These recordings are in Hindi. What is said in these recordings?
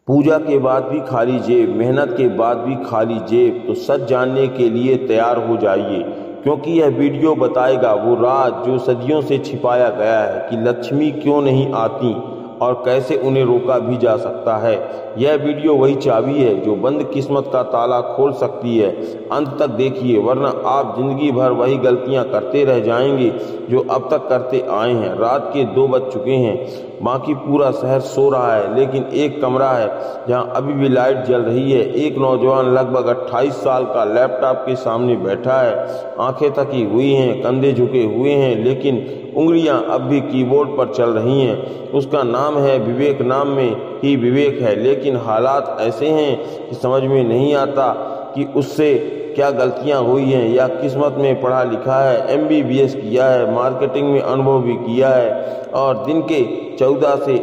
पूजा के बाद भी खाली जेब, मेहनत के बाद भी खाली जेब। तो सच जानने के लिए तैयार हो जाइए, क्योंकि यह वीडियो बताएगा वो राज जो सदियों से छिपाया गया है कि लक्ष्मी क्यों नहीं आती और कैसे उन्हें रोका भी जा सकता है। यह वीडियो वही चाबी है जो बंद किस्मत का ताला खोल सकती है। अंत तक देखिए, वरना आप जिंदगी भर वही गलतियां करते रह जाएंगे जो अब तक करते आए हैं। रात के 2 बज चुके हैं, बाकी पूरा शहर सो रहा है, लेकिन एक कमरा है जहां अभी भी लाइट जल रही है। एक नौजवान लगभग 28 साल का लैपटॉप के सामने बैठा है। आंखें थकी हुई हैं, कंधे झुके हुए हैं, लेकिन उंगलियां अब भी कीबोर्ड पर चल रही हैं। उसका नाम है विवेक, नाम में ही विवेक है, लेकिन हालात ऐसे हैं कि समझ में नहीं आता कि उससे क्या गलतियां हुई हैं या किस्मत में पढ़ा लिखा है, MBBS किया है, मार्केटिंग में अनुभव भी किया है और दिन के 14 से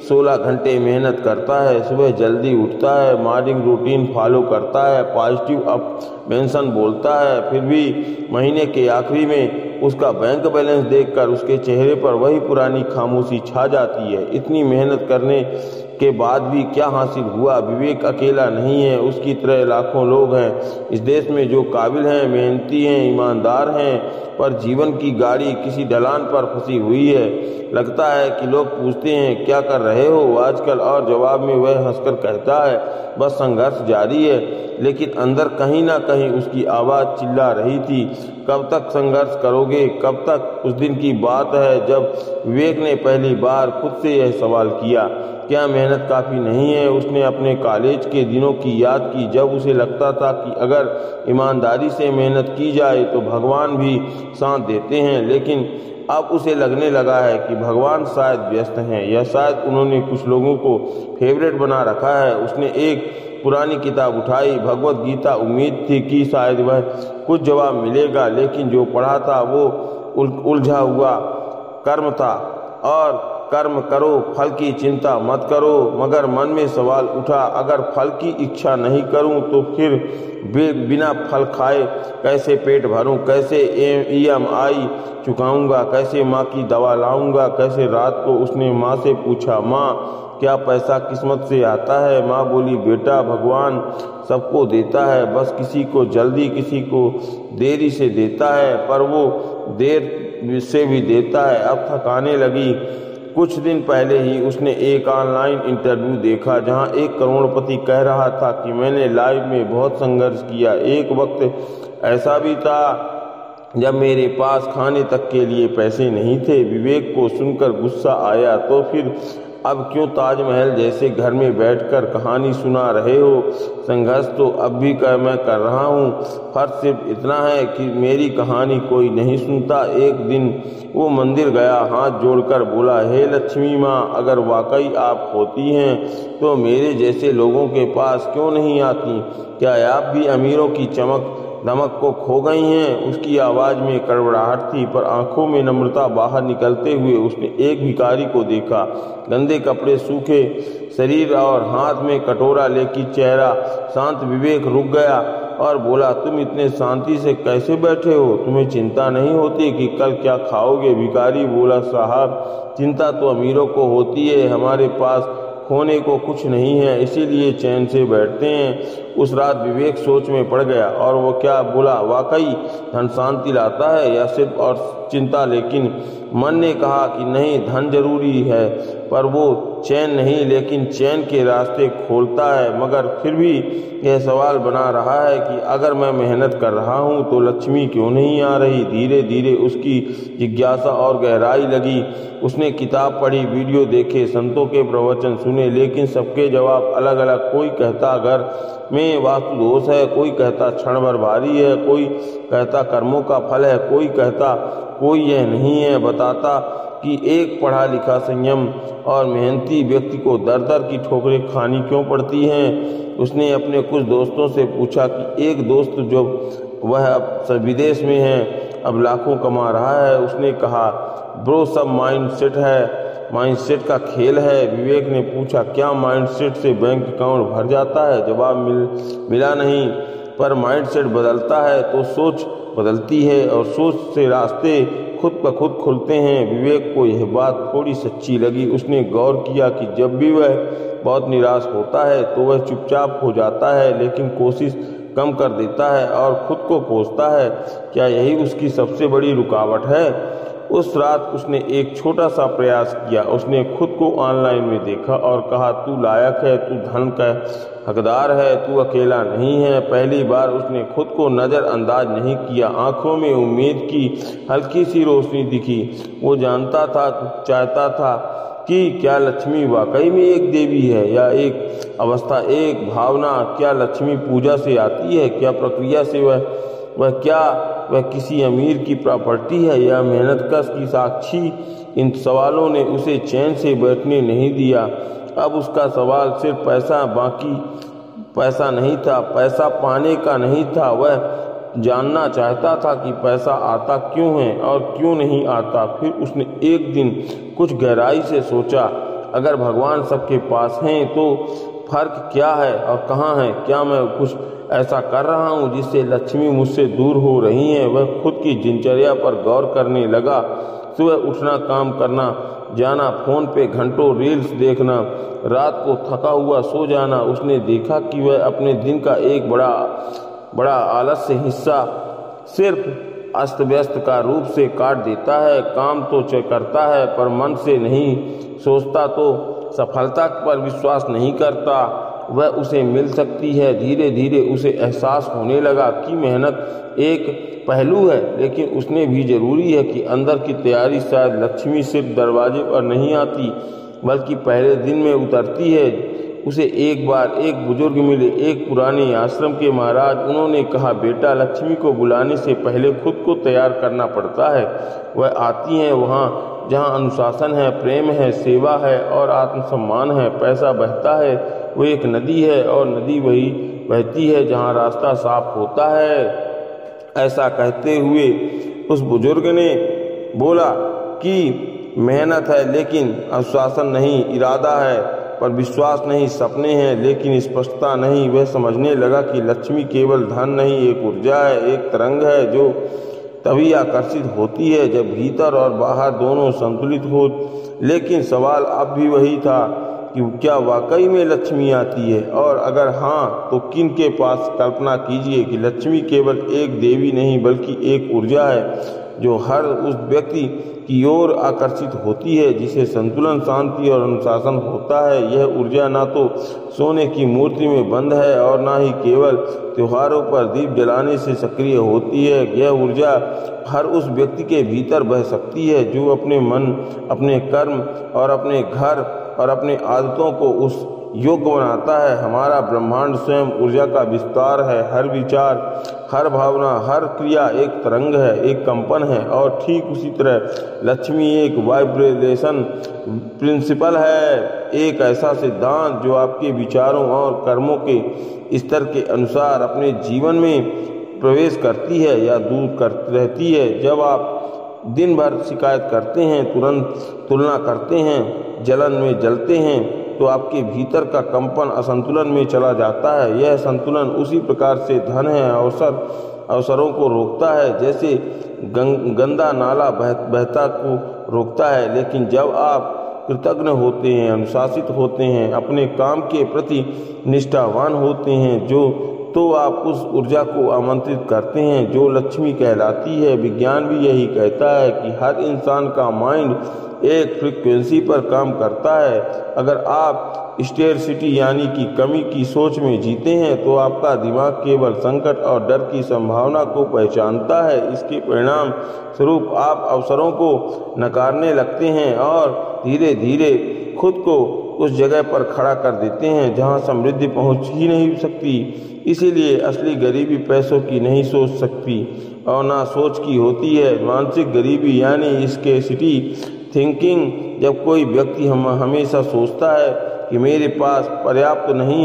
16 घंटे मेहनत करता है। सुबह जल्दी उठता है, मॉर्निंग रूटीन फॉलो करता है, पॉजिटिव अफर्मेशन बोलता है। फिर भी महीने के आखिरी में उसका बैंक बैलेंस देखकर उसके चेहरे पर वही पुरानी खामोशी छा जाती है। इतनी मेहनत करने के बाद भी क्या हासिल हुआ? विवेक अकेला नहीं है, उसकी तरह लाखों लोग हैं इस देश में जो काबिल हैं, मेहनती हैं, ईमानदार हैं, पर जीवन की गाड़ी किसी ढलान पर फंसी हुई है। लगता है कि लोग पूछते हैं क्या कर रहे हो आजकल, और जवाब में वह हंसकर कहता है बस संघर्ष जारी है। लेकिन अंदर कहीं ना कहीं उसकी आवाज़ चिल्ला रही थी, कब तक संघर्ष करोगे, कब तक? उस दिन की बात है जब विवेक ने पहली बार खुद से यह सवाल किया, क्या मेहनत काफ़ी नहीं है? उसने अपने कॉलेज के दिनों की याद की, जब उसे लगता था कि अगर ईमानदारी से मेहनत की जाए तो भगवान भी साथ देते हैं। लेकिन अब उसे लगने लगा है कि भगवान शायद व्यस्त हैं या शायद उन्होंने कुछ लोगों को फेवरेट बना रखा है। उसने एक पुरानी किताब उठाई, भगवत गीता। उम्मीद थी कि शायद वह कुछ जवाब मिलेगा, लेकिन जो पढ़ा था वो उलझा हुआ कर्म था। और कर्म करो, फल की चिंता मत करो। मगर मन में सवाल उठा, अगर फल की इच्छा नहीं करूं तो फिर बिना फल खाए कैसे पेट भरूं, कैसे EMI चुकाऊंगा, कैसे माँ की दवा लाऊंगा, कैसे? रात को उसने माँ से पूछा, माँ क्या पैसा किस्मत से आता है? माँ बोली, बेटा भगवान सबको देता है, बस किसी को जल्दी किसी को देरी से देता है, पर वो देर से भी देता है। अब थकाने लगी। कुछ दिन पहले ही उसने एक ऑनलाइन इंटरव्यू देखा जहां एक करोड़पति कह रहा था कि मैंने लाइफ में बहुत संघर्ष किया। एक वक्त ऐसा भी था जब मेरे पास खाने तक के लिए पैसे नहीं थे। विवेक को सुनकर गुस्सा आया, तो फिर अब क्यों ताजमहल जैसे घर में बैठकर कहानी सुना रहे हो? संघर्ष तो अब भी मैं कर रहा हूँ, फर्क सिर्फ इतना है कि मेरी कहानी कोई नहीं सुनता। एक दिन वो मंदिर गया, हाथ जोड़कर बोला, हे लक्ष्मी माँ, अगर वाकई आप होती हैं तो मेरे जैसे लोगों के पास क्यों नहीं आती? क्या आप भी अमीरों की चमक दमक को खो गई हैं? उसकी आवाज़ में कड़वड़ाहट थी, पर आंखों में नम्रता बाहर निकलते हुए उसने एक भिखारी को देखा, गंदे कपड़े, सूखे शरीर और हाथ में कटोरा लेकर चेहरा शांत। विवेक रुक गया और बोला, तुम इतने शांति से कैसे बैठे हो? तुम्हें चिंता नहीं होती कि कल क्या खाओगे? भिखारी बोला, साहब चिंता तो अमीरों को होती है, हमारे पास खोने को कुछ नहीं है, इसीलिए चैन से बैठते हैं। उस रात विवेक सोच में पड़ गया और वो क्या बोला, वाकई धन शांति लाता है या सिर्फ और चिंता? लेकिन मन ने कहा कि नहीं, धन जरूरी है पर वो चैन नहीं, लेकिन चैन के रास्ते खोलता है। मगर फिर भी यह सवाल बना रहा है कि अगर मैं मेहनत कर रहा हूँ तो लक्ष्मी क्यों नहीं आ रही? धीरे धीरे उसकी जिज्ञासा और गहराई लगी। उसने किताब पढ़ी, वीडियो देखे, संतों के प्रवचन सुने, लेकिन सबके जवाब अलग अलग। कोई कहता घर में वास्तु दोष है, कोई कहता क्षण भर भारी है, कोई कहता कर्मों का फल है, कोई कहता कोई यह नहीं है बताता कि एक पढ़ा लिखा संयम और मेहनती व्यक्ति को दर दर की ठोकरें खानी क्यों पड़ती हैं। उसने अपने कुछ दोस्तों से पूछा कि एक दोस्त जो वह अब विदेश में है, अब लाखों कमा रहा है, उसने कहा, ब्रो सब माइंडसेट है, माइंडसेट का खेल है। विवेक ने पूछा, क्या माइंडसेट से बैंक अकाउंट भर जाता है? जवाब मिला नहीं, पर माइंडसेट बदलता है तो सोच बदलती है और सोच से रास्ते खुद ब खुद खुलते हैं। विवेक को यह बात थोड़ी सच्ची लगी। उसने गौर किया कि जब भी वह बहुत निराश होता है तो वह चुपचाप हो जाता है, लेकिन कोशिश कम कर देता है और खुद को कोसता है। क्या यही उसकी सबसे बड़ी रुकावट है? उस रात उसने एक छोटा सा प्रयास किया। उसने खुद को ऑनलाइन में देखा और कहा, तू लायक है, तू धन का हकदार है, तू अकेला नहीं है। पहली बार उसने खुद को नज़रअंदाज नहीं किया। आंखों में उम्मीद की हल्की सी रोशनी दिखी। वो जानता था, चाहता था कि क्या लक्ष्मी वाकई में एक देवी है या एक अवस्था, एक भावना? क्या लक्ष्मी पूजा से आती है? क्या प्रक्रिया से वह किसी अमीर की प्रॉपर्टी है या मेहनतकश की साक्षी? इन सवालों ने उसे चैन से बैठने नहीं दिया। अब उसका सवाल सिर्फ पैसा नहीं था, पैसा पाने का नहीं था। वह जानना चाहता था कि पैसा आता क्यों है और क्यों नहीं आता। फिर उसने एक दिन कुछ गहराई से सोचा, अगर भगवान सबके पास हैं तो फर्क क्या है और कहाँ है? क्या मैं कुछ ऐसा कर रहा हूँ जिससे लक्ष्मी मुझसे दूर हो रही है? वह खुद की दिनचर्या पर गौर करने लगा। सुबह उठना, काम करना, जाना, फोन पे घंटों रील्स देखना, रात को थका हुआ सो जाना। उसने देखा कि वह अपने दिन का एक बड़ा आलस्य हिस्सा सिर्फ अस्त व्यस्त का रूप से काट देता है। काम तो करता है पर मन से नहीं सोचता, तो सफलता पर विश्वास नहीं करता वह उसे मिल सकती है। धीरे धीरे उसे एहसास होने लगा कि मेहनत एक पहलू है, लेकिन उसने भी जरूरी है कि अंदर की तैयारी। शायद लक्ष्मी सिर्फ दरवाजे पर नहीं आती बल्कि पहले दिन में उतरती है। उसे एक बार एक बुजुर्ग मिले, एक पुराने आश्रम के महाराज। उन्होंने कहा, बेटा, लक्ष्मी को बुलाने से पहले खुद को तैयार करना पड़ता है। वह आती हैं वहाँ जहाँ अनुशासन है, प्रेम है, सेवा है और आत्मसम्मान है। पैसा बहता है, वो एक नदी है और नदी वही बहती है जहाँ रास्ता साफ होता है। ऐसा कहते हुए उस बुजुर्ग ने बोला कि मेहनत है लेकिन अनुशासन नहीं, इरादा है पर विश्वास नहीं, सपने हैं लेकिन स्पष्टता नहीं। वह समझने लगा कि लक्ष्मी केवल धन नहीं, एक ऊर्जा है, एक तरंग है जो तभी आकर्षित होती है जब भीतर और बाहर दोनों संतुलित हो। लेकिन सवाल अब भी वही था कि क्या वाकई में लक्ष्मी आती है, और अगर हाँ तो किन के पास? कल्पना कीजिए कि लक्ष्मी केवल एक देवी नहीं बल्कि एक ऊर्जा है जो हर उस व्यक्ति की ओर आकर्षित होती है जिसे संतुलन, शांति और अनुशासन होता है। यह ऊर्जा ना तो सोने की मूर्ति में बंद है और ना ही केवल त्योहारों पर दीप जलाने से सक्रिय होती है। यह ऊर्जा हर उस व्यक्ति के भीतर बह सकती है जो अपने मन, अपने कर्म और अपने घर और अपने आदतों को उस योग्य बनाता है। हमारा ब्रह्मांड स्वयं ऊर्जा का विस्तार है। हर विचार, हर भावना, हर क्रिया एक तरंग है, एक कंपन है। और ठीक उसी तरह लक्ष्मी एक वाइब्रेशन प्रिंसिपल है, एक ऐसा सिद्धांत जो आपके विचारों और कर्मों के स्तर के अनुसार अपने जीवन में प्रवेश करती है या दूर करती रहती है। जब आप दिन भर शिकायत करते हैं, तुरंत तुलना करते हैं, जलन में जलते हैं, तो आपके भीतर का कंपन असंतुलन में चला जाता है। यह संतुलन उसी प्रकार से धन है, अवसरों को रोकता है जैसे गंदा नाला बहता को रोकता है। लेकिन जब आप कृतज्ञ होते हैं, अनुशासित होते हैं, अपने काम के प्रति निष्ठावान होते हैं तो आप उस ऊर्जा को आमंत्रित करते हैं जो लक्ष्मी कहलाती है। विज्ञान भी यही कहता है कि हर इंसान का माइंड एक फ्रीक्वेंसी पर काम करता है। अगर आप स्टेरसिटी यानी कि कमी की सोच में जीते हैं तो आपका दिमाग केवल संकट और डर की संभावना को पहचानता है। इसके परिणाम स्वरूप आप अवसरों को नकारने लगते हैं और धीरे धीरे खुद को उस जगह पर खड़ा कर देते हैं जहां समृद्धि पहुंच ही नहीं सकती। इसीलिए असली गरीबी पैसों की नहीं सोच सकती और ना सोच की होती है। मानसिक गरीबी यानी स्केर्सिटी थिंकिंग, जब कोई व्यक्ति हमेशा सोचता है कि मेरे पास पर्याप्त नहीं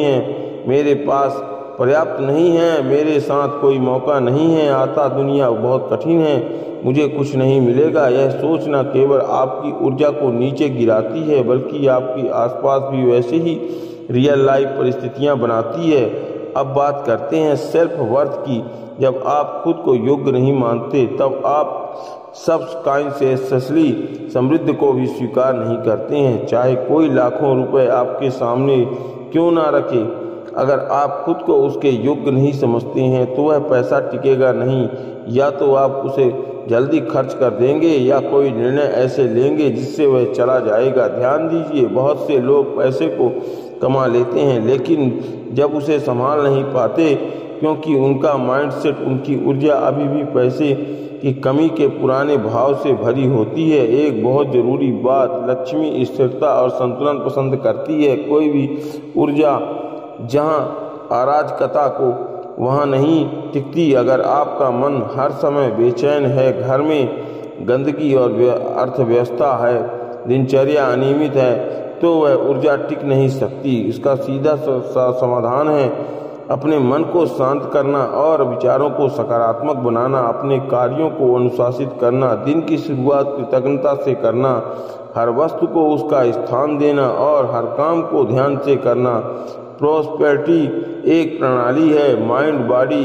है, मेरे साथ कोई मौका नहीं है, आता दुनिया बहुत कठिन है, मुझे कुछ नहीं मिलेगा। यह सोच न केवल आपकी ऊर्जा को नीचे गिराती है बल्कि आपके आसपास भी वैसे ही रियल लाइफ परिस्थितियां बनाती है। अब बात करते हैं सेल्फ वर्थ की। जब आप खुद को योग्य नहीं मानते तब आप सबकॉन्शियसली समृद्धि को भी स्वीकार नहीं करते हैं, चाहे कोई लाखों रुपए आपके सामने क्यों ना रखे। अगर आप खुद को उसके योग्य नहीं समझते हैं तो वह पैसा टिकेगा नहीं। या तो आप उसे जल्दी खर्च कर देंगे या कोई निर्णय ऐसे लेंगे जिससे वह चला जाएगा। ध्यान दीजिए, बहुत से लोग पैसे को कमा लेते हैं लेकिन जब उसे संभाल नहीं पाते क्योंकि उनका माइंडसेट, उनकी ऊर्जा अभी भी पैसे की कमी के पुराने भाव से भरी होती है। एक बहुत ज़रूरी बात, लक्ष्मी स्थिरता और संतुलन पसंद करती है। कोई भी ऊर्जा जहाँ अराजकता को वहाँ नहीं टिकती। अगर आपका मन हर समय बेचैन है, घर में गंदगी और अर्थव्यवस्था है, दिनचर्या अनियमित है, तो वह ऊर्जा टिक नहीं सकती। इसका सीधा समाधान है अपने मन को शांत करना और विचारों को सकारात्मक बनाना, अपने कार्यों को अनुशासित करना, दिन की शुरुआत कृतज्ञता से करना, हर वस्तु को उसका स्थान देना और हर काम को ध्यान से करना। प्रोस्पेरिटी एक प्रणाली है, माइंड, बॉडी,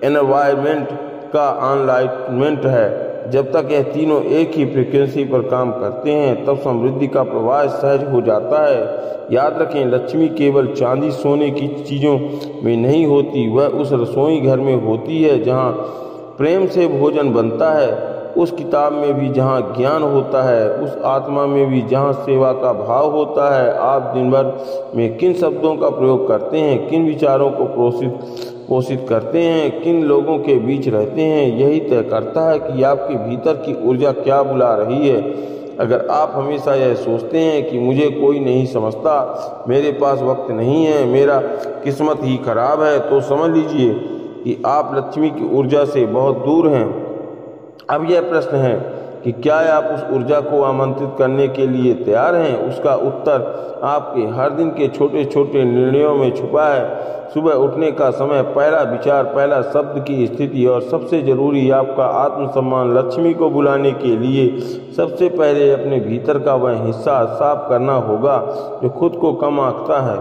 एनवायरनमेंट का अलाइनमेंट है। जब तक यह तीनों एक ही फ्रीक्वेंसी पर काम करते हैं तब समृद्धि का प्रवाह सहज हो जाता है। याद रखें, लक्ष्मी केवल चांदी सोने की चीज़ों में नहीं होती, वह उस रसोई घर में होती है जहाँ प्रेम से भोजन बनता है, उस किताब में भी जहाँ ज्ञान होता है, उस आत्मा में भी जहाँ सेवा का भाव होता है। आप दिन भर में किन शब्दों का प्रयोग करते हैं, किन विचारों को पोषित करते हैं, किन लोगों के बीच रहते हैं, यही तय करता है कि आपके भीतर की ऊर्जा क्या बुला रही है। अगर आप हमेशा यह सोचते हैं कि मुझे कोई नहीं समझता, मेरे पास वक्त नहीं है, मेरा किस्मत ही खराब है, तो समझ लीजिए कि आप लक्ष्मी की ऊर्जा से बहुत दूर हैं। अब यह प्रश्न है कि क्या आप उस ऊर्जा को आमंत्रित करने के लिए तैयार हैं? उसका उत्तर आपके हर दिन के छोटे छोटे निर्णयों में छुपा है। सुबह उठने का समय, पहला विचार, पहला शब्द की स्थिति और सबसे जरूरी आपका आत्मसम्मान। लक्ष्मी को बुलाने के लिए सबसे पहले अपने भीतर का वह हिस्सा साफ करना होगा जो खुद को कम आंकता है।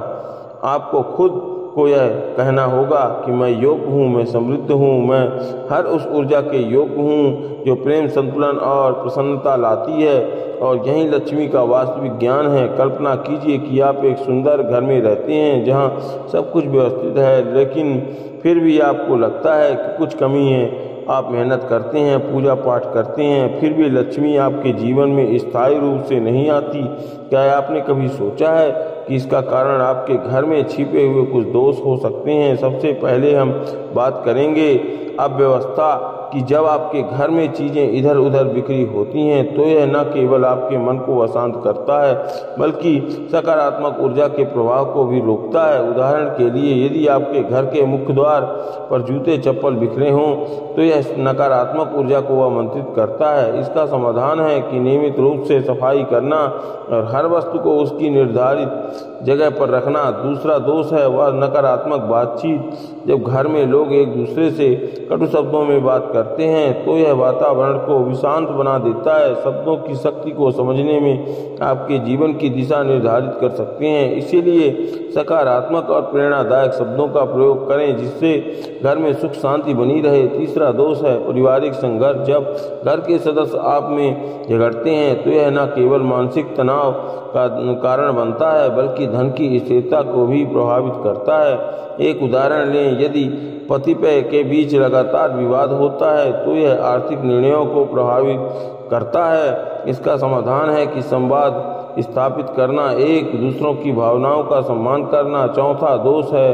आपको खुद को यह कहना होगा कि मैं योग्य हूँ, मैं समृद्ध हूँ, मैं हर उस ऊर्जा के योग्य हूँ जो प्रेम, संतुलन और प्रसन्नता लाती है। और यही लक्ष्मी का वास्तविक ज्ञान है। कल्पना कीजिए कि आप एक सुंदर घर में रहते हैं जहाँ सब कुछ व्यवस्थित है, लेकिन फिर भी आपको लगता है कि कुछ कमी है। आप मेहनत करते हैं, पूजा पाठ करते हैं, फिर भी लक्ष्मी आपके जीवन में स्थायी रूप से नहीं आती। क्या आपने कभी सोचा है कि इसका कारण आपके घर में छिपे हुए कुछ दोष हो सकते हैं? सबसे पहले हम बात करेंगे अव्यवस्था कि जब आपके घर में चीज़ें इधर उधर बिखरी होती हैं तो यह न केवल आपके मन को अशांत करता है बल्कि सकारात्मक ऊर्जा के प्रवाह को भी रोकता है। उदाहरण के लिए, यदि आपके घर के मुख्य द्वार पर जूते चप्पल बिखरे हों तो यह नकारात्मक ऊर्जा को आमंत्रित करता है। इसका समाधान है कि नियमित रूप से सफाई करना और हर वस्तु को उसकी निर्धारित जगह पर रखना। दूसरा दोष है वह नकारात्मक बातचीत। जब घर में लोग एक दूसरे से कटु शब्दों में बात करते हैं तो यह वातावरण को विषांत बना देता है। शब्दों की शक्ति को समझने में आपके जीवन की दिशा निर्धारित कर सकते हैं। इसीलिए सकारात्मक और प्रेरणादायक शब्दों का प्रयोग करें जिससे घर में सुख शांति बनी रहे। तीसरा दोष है पारिवारिक संघर्ष। जब घर के सदस्य आप में झगड़ते हैं तो यह न केवल मानसिक तनाव का कारण बनता है बल्कि धन की स्थिरता को भी प्रभावित करता है। एक उदाहरण लें, यदि पति पत्नी के बीच लगातार विवाद होता है तो यह आर्थिक निर्णयों को प्रभावित करता है। इसका समाधान है कि संवाद स्थापित करना, एक दूसरों की भावनाओं का सम्मान करना। चौथा दोष है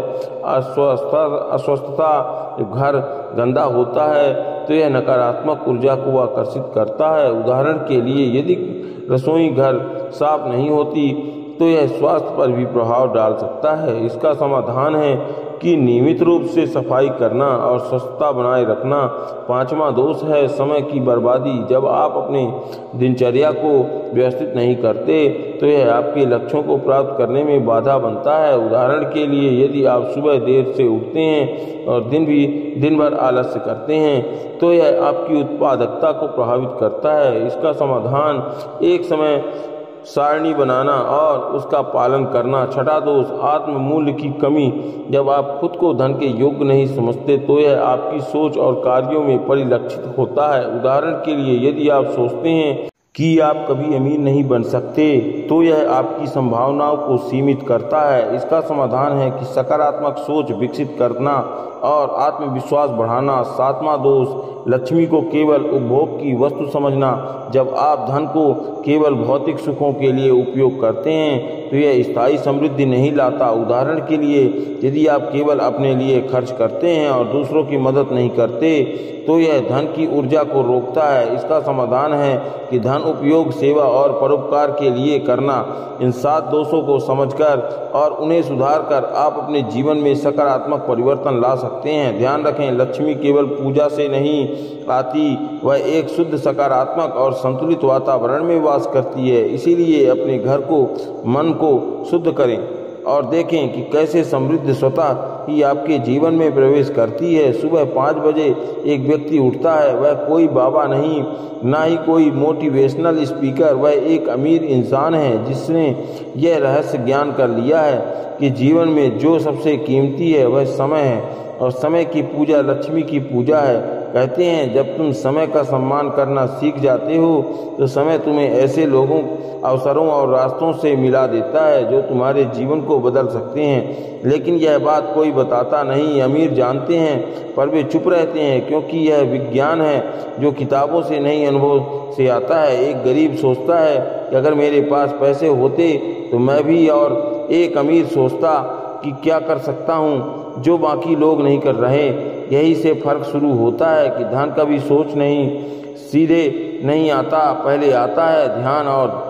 अस्वस्थता। जब घर गंदा होता है तो यह नकारात्मक ऊर्जा को आकर्षित करता है। उदाहरण के लिए, यदि रसोई घर साफ नहीं होती तो यह स्वास्थ्य पर भी प्रभाव डाल सकता है। इसका समाधान है कि नियमित रूप से सफाई करना और स्वच्छता बनाए रखना। पांचवा दोष है समय की बर्बादी। जब आप अपने दिनचर्या को व्यवस्थित नहीं करते तो यह आपके लक्ष्यों को प्राप्त करने में बाधा बनता है। उदाहरण के लिए, यदि आप सुबह देर से उठते हैं और दिन भर आलस्य करते हैं तो यह आपकी उत्पादकता को प्रभावित करता है। इसका समाधान एक समय सारणी बनाना और उसका पालन करना। छठा दोष आत्म मूल्य की कमी। जब आप खुद को धन के योग्य नहीं समझते तो यह आपकी सोच और कार्यों में परिलक्षित होता है। उदाहरण के लिए, यदि आप सोचते हैं कि आप कभी अमीर नहीं बन सकते तो यह आपकी संभावनाओं को सीमित करता है। इसका समाधान है कि सकारात्मक सोच विकसित करना और आत्मविश्वास बढ़ाना। सातवां दोष लक्ष्मी को केवल उपभोग की वस्तु समझना। जब आप धन को केवल भौतिक सुखों के लिए उपयोग करते हैं तो यह स्थायी समृद्धि नहीं लाता। उदाहरण के लिए, यदि आप केवल अपने लिए खर्च करते हैं और दूसरों की मदद नहीं करते तो यह धन की ऊर्जा को रोकता है। इसका समाधान है कि धन उपयोग सेवा और परोपकार के लिए करना। इन 7 दोषों को समझकर और उन्हें सुधारकर आप अपने जीवन में सकारात्मक परिवर्तन ला सकते हैं। ध्यान रखें, लक्ष्मी केवल पूजा से नहीं आती, वह एक शुद्ध, सकारात्मक और संतुलित वातावरण में वास करती है। इसीलिए अपने घर को, मन को शुद्ध करें और देखें कि कैसे समृद्धि स्वतः ही आपके जीवन में प्रवेश करती है। सुबह 5 बजे एक व्यक्ति उठता है, वह कोई बाबा नहीं, ना ही कोई मोटिवेशनल स्पीकर, वह एक अमीर इंसान है जिसने यह रहस्य ज्ञान कर लिया है कि जीवन में जो सबसे कीमती है वह समय है और समय की पूजा लक्ष्मी की पूजा है। कहते हैं, जब तुम समय का सम्मान करना सीख जाते हो तो समय तुम्हें ऐसे लोगों, अवसरों और रास्तों से मिला देता है जो तुम्हारे जीवन को बदल सकते हैं। लेकिन यह बात कोई बताता नहीं। अमीर जानते हैं पर वे चुप रहते हैं, क्योंकि यह विज्ञान है जो किताबों से नहीं, अनुभव से आता है। एक गरीब सोचता है कि अगर मेरे पास पैसे होते तो मैं भी, और एक अमीर सोचता कि क्या कर सकता हूँ जो बाकी लोग नहीं कर रहे। यही से फर्क शुरू होता है कि धन कभी सोच नहीं सीधे नहीं आता, पहले आता है ध्यान। और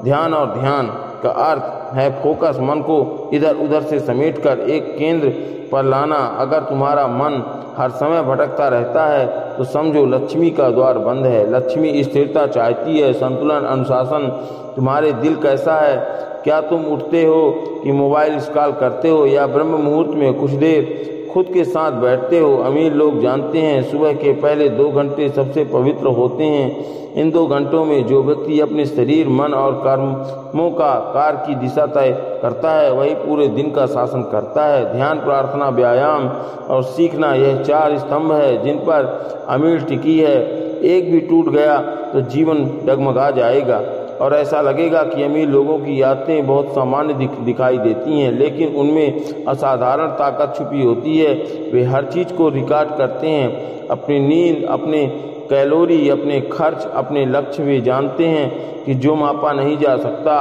ध्यान का अर्थ है फोकस, मन को इधर उधर से समेटकर एक केंद्र पर लाना। अगर तुम्हारा मन हर समय भटकता रहता है तो समझो लक्ष्मी का द्वार बंद है। लक्ष्मी स्थिरता चाहती है, संतुलन, अनुशासन। तुम्हारे दिल कैसा है? क्या तुम उठते हो कि मोबाइल स्क्रॉल करते हो या ब्रह्म मुहूर्त में कुछ देर खुद के साथ बैठते हो? अमीर लोग जानते हैं सुबह के पहले 2 घंटे सबसे पवित्र होते हैं। इन 2 घंटों में जो व्यक्ति अपने शरीर, मन और कर्मों का कार्य की दिशा तय करता है वही पूरे दिन का शासन करता है। ध्यान, प्रार्थना, व्यायाम और सीखना, यह 4 स्तंभ है जिन पर अमीर टिकी है। एक भी टूट गया तो जीवन डगमगा जाएगा और ऐसा लगेगा कि अमीर लोगों की यादें बहुत सामान्य दिखाई देती हैं, लेकिन उनमें असाधारण ताकत छुपी होती है। वे हर चीज़ को रिकॉर्ड करते हैं, अपनी नींद, अपने कैलोरी, अपने खर्च, अपने लक्ष्य। वे जानते हैं कि जो मापा नहीं जा सकता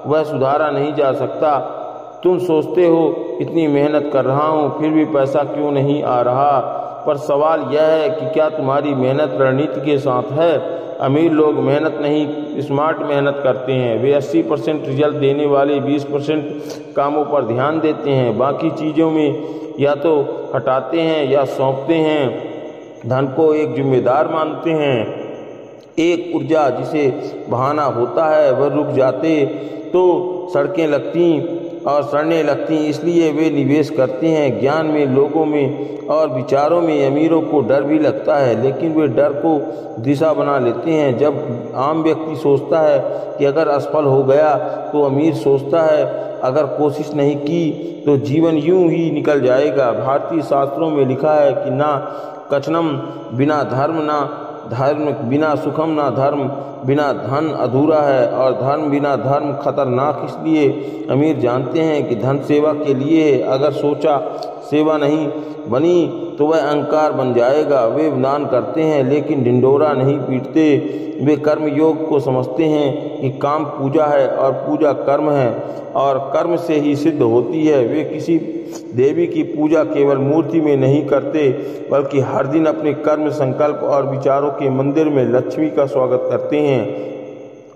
वह सुधारा नहीं जा सकता। तुम सोचते हो इतनी मेहनत कर रहा हूँ फिर भी पैसा क्यों नहीं आ रहा, पर सवाल यह है कि क्या तुम्हारी मेहनत रणनीति के साथ है? अमीर लोग मेहनत नहीं, स्मार्ट मेहनत करते हैं। वे 80% रिजल्ट देने वाले 20% कामों पर ध्यान देते हैं, बाकी चीज़ों में या तो हटाते हैं या सौंपते हैं। धन को एक जिम्मेदार मानते हैं, एक ऊर्जा जिसे बहाना होता है वह रुक जाते तो सड़कें लगती और सड़ने लगती। इसलिए वे निवेश करते हैं ज्ञान में, लोगों में और विचारों में। अमीरों को डर भी लगता है लेकिन वे डर को दिशा बना लेते हैं। जब आम व्यक्ति सोचता है कि अगर असफल हो गया तो अमीर सोचता है अगर कोशिश नहीं की तो जीवन यूं ही निकल जाएगा। भारतीय शास्त्रों में लिखा है कि ना कचनम बिना धर्म, ना धर्म बिना सुखम, ना धर्म बिना धन अधूरा है और धर्म बिना धर्म खतरनाक। इसलिए अमीर जानते हैं कि धन सेवा के लिए है, अगर सोचा सेवा नहीं बनी तो वह अहंकार बन जाएगा। वे दान करते हैं लेकिन ढिंढोरा नहीं पीटते। वे कर्म योग को समझते हैं कि काम पूजा है और पूजा कर्म है और कर्म से ही सिद्ध होती है। वे किसी देवी की पूजा केवल मूर्ति में नहीं करते बल्कि हर दिन अपने कर्म, संकल्प और विचारों के मंदिर में लक्ष्मी का स्वागत करते हैं।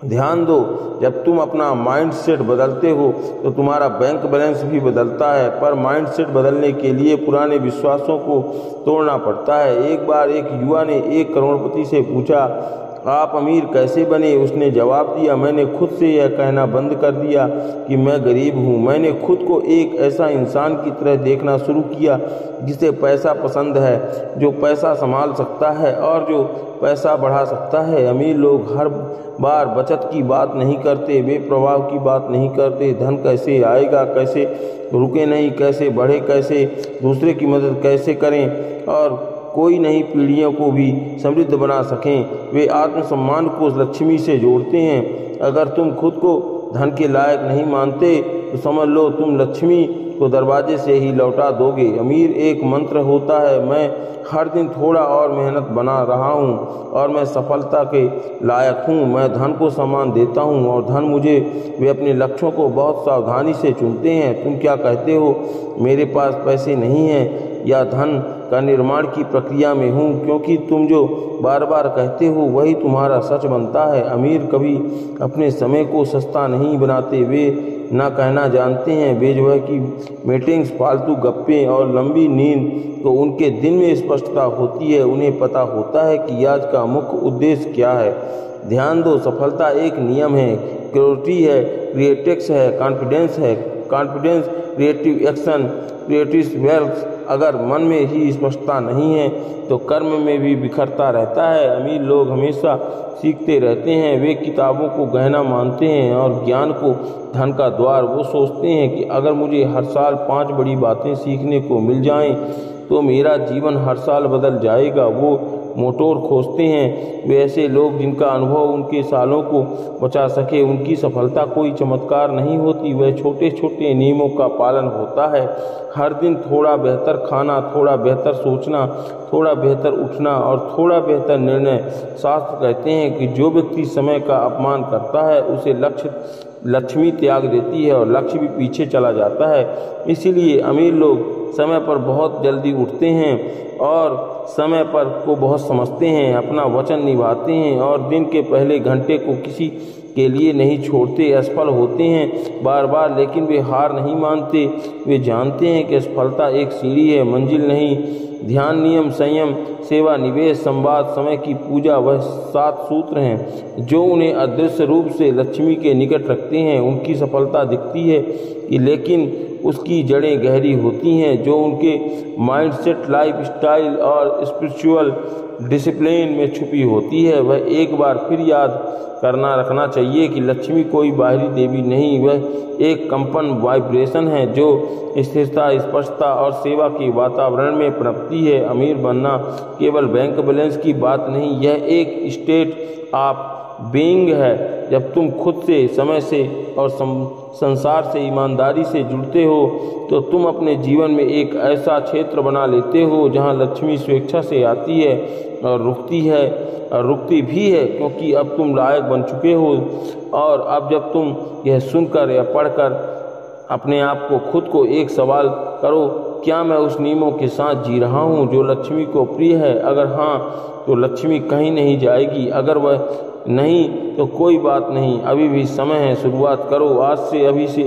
ध्यान दो, जब तुम अपना माइंडसेट बदलते हो तो तुम्हारा बैंक बैलेंस भी बदलता है, पर माइंडसेट बदलने के लिए पुराने विश्वासों को तोड़ना पड़ता है। एक बार एक युवा ने एक करोड़पति से पूछा, आप अमीर कैसे बने? उसने जवाब दिया, मैंने खुद से यह कहना बंद कर दिया कि मैं गरीब हूँ। मैंने खुद को एक ऐसा इंसान की तरह देखना शुरू किया जिसे पैसा पसंद है, जो पैसा संभाल सकता है और जो पैसा बढ़ा सकता है। अमीर लोग हर बार बचत की बात नहीं करते, बेप्रवाह की बात नहीं करते। धन कैसे आएगा, कैसे रुके नहीं, कैसे बढ़े, कैसे दूसरे की मदद कैसे करें और कोई नई पीढ़ियों को भी समृद्ध बना सकें। वे आत्मसम्मान को लक्ष्मी से जोड़ते हैं। अगर तुम खुद को धन के लायक नहीं मानते तो समझ लो तुम लक्ष्मी को दरवाजे से ही लौटा दोगे। अमीर एक मंत्र होता है, मैं हर दिन थोड़ा और मेहनत बना रहा हूँ और मैं सफलता के लायक हूँ। मैं धन को सम्मान देता हूँ और धन मुझे। वे अपने लक्ष्यों को बहुत सावधानी से चुनते हैं। तुम क्या कहते हो, मेरे पास पैसे नहीं हैं या धन का निर्माण की प्रक्रिया में हूँ? क्योंकि तुम जो बार बार कहते हो वही तुम्हारा सच बनता है। अमीर कभी अपने समय को सस्ता नहीं बनाते। वे ना कहना जानते हैं। बेवजह की मीटिंग्स, फालतू गप्पें और लंबी नींद तो उनके दिन में स्पष्टता होती है। उन्हें पता होता है कि आज का मुख्य उद्देश्य क्या है। ध्यान दो, सफलता एक नियम है, क्रिएटिविटी है, क्रिएटिक्स है, कॉन्फिडेंस है, confidence creative action, creative wealth. अगर मन में ही स्पष्टता नहीं है तो कर्म में भी बिखरता रहता है। अमीर लोग हमेशा सीखते रहते हैं। वे किताबों को गहना मानते हैं और ज्ञान को धन का द्वार। वो सोचते हैं कि अगर मुझे हर साल 5 बड़ी बातें सीखने को मिल जाएं तो मेरा जीवन हर साल बदल जाएगा। वो मोटोर खोजते हैं। वे ऐसे लोग जिनका अनुभव उनके सालों को बचा सके। उनकी सफलता कोई चमत्कार नहीं होती, वह छोटे छोटे नियमों का पालन होता है। हर दिन थोड़ा बेहतर खाना, थोड़ा बेहतर सोचना, थोड़ा बेहतर उठना और थोड़ा बेहतर निर्णय। शास्त्र कहते हैं कि जो व्यक्ति समय का अपमान करता है उसे लक्ष्मी त्याग देती है और लक्ष्य भी पीछे चला जाता है। इसीलिए अमीर लोग समय पर बहुत जल्दी उठते हैं और समय पर को बहुत समझते हैं, अपना वचन निभाते हैं और दिन के पहले घंटे को किसी के लिए नहीं छोड़ते। असफल होते हैं बार बार, लेकिन वे हार नहीं मानते। वे जानते हैं कि सफलता एक सीढ़ी है, मंजिल नहीं। ध्यान, नियम, संयम, सेवा, निवेश, संवाद, समय की पूजा, वह 7 सूत्र हैं जो उन्हें अदृश्य रूप से लक्ष्मी के निकट रखते हैं। उनकी सफलता दिखती है कि लेकिन उसकी जड़ें गहरी होती हैं, जो उनके माइंडसेट, लाइफ स्टाइल और स्पिरिचुअल डिसिप्लिन में छुपी होती है। वह एक बार फिर याद करना रखना चाहिए कि लक्ष्मी कोई बाहरी देवी नहीं, वह एक कंपन वाइब्रेशन है जो स्थिरता, स्पष्टता और सेवा के वातावरण में पनपती है। अमीर बनना केवल बैंक बैलेंस की बात नहीं, यह एक स्टेट ऑफ बीइंग है। जब तुम खुद से, समय से और संसार से ईमानदारी से जुड़ते हो तो तुम अपने जीवन में एक ऐसा क्षेत्र बना लेते हो जहां लक्ष्मी स्वेच्छा से आती है और रुकती भी है, क्योंकि अब तुम लायक बन चुके हो। और अब जब तुम यह सुनकर या पढ़कर अपने आप को, खुद को एक सवाल करो, क्या मैं उस नियमों के साथ जी रहा हूँ जो लक्ष्मी को प्रिय है? अगर हाँ तो लक्ष्मी कहीं नहीं जाएगी। अगर वह नहीं तो कोई बात नहीं, अभी भी समय है, शुरुआत करो आज से। अभी से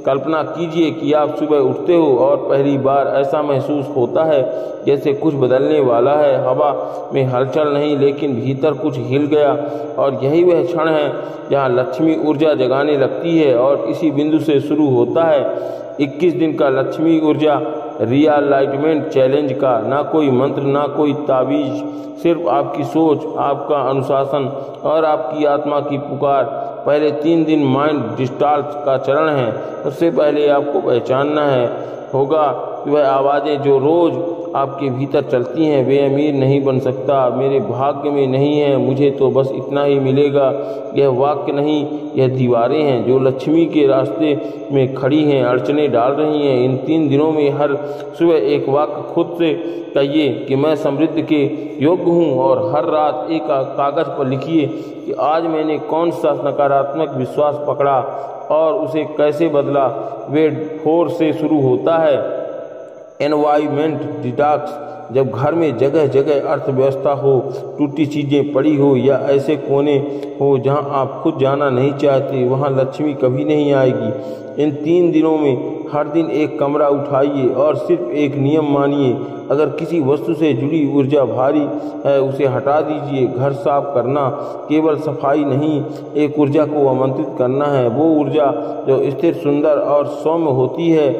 कल्पना कीजिए कि आप सुबह उठते हो और पहली बार ऐसा महसूस होता है जैसे कुछ बदलने वाला है। हवा में हलचल नहीं, लेकिन भीतर कुछ हिल गया। और यही वह क्षण है जहाँ लक्ष्मी ऊर्जा जगाने लगती है और इसी बिंदु से शुरू होता है 21 दिन का लक्ष्मी ऊर्जा रियलाइटमेंट चैलेंज का। ना कोई मंत्र, ना कोई तावीज, सिर्फ आपकी सोच, आपका अनुशासन और आपकी आत्मा की पुकार। पहले 3 दिन माइंड डिस्टार्ट का चरण है। उससे पहले आपको पहचानना होगा कि वह आवाज़ें जो रोज़ आपके भीतर चलती हैं, वे अमीर नहीं बन सकता, मेरे भाग्य में नहीं है, मुझे तो बस इतना ही मिलेगा। यह वाक्य नहीं, यह दीवारें हैं जो लक्ष्मी के रास्ते में खड़ी हैं, अड़चने डाल रही हैं। इन 3 दिनों में हर सुबह एक वाक्य खुद से कहिए कि मैं समृद्धि के योग्य हूँ, और हर रात एक कागज़ पर लिखिए कि आज मैंने कौन सा नकारात्मक विश्वास पकड़ा और उसे कैसे बदला। वेट 4 से शुरू होता है एनवायरमेंट डिटॉक्स। जब घर में जगह जगह अर्थव्यवस्था हो, टूटी चीज़ें पड़ी हो या ऐसे कोने हो जहां आप खुद जाना नहीं चाहते, वहां लक्ष्मी कभी नहीं आएगी। इन 3 दिनों में हर दिन एक कमरा उठाइए और सिर्फ एक नियम मानिए, अगर किसी वस्तु से जुड़ी ऊर्जा भारी है उसे हटा दीजिए। घर साफ करना केवल सफाई नहीं, एक ऊर्जा को आमंत्रित करना है, वो ऊर्जा जो स्थिर, सुंदर और सौम्य होती है।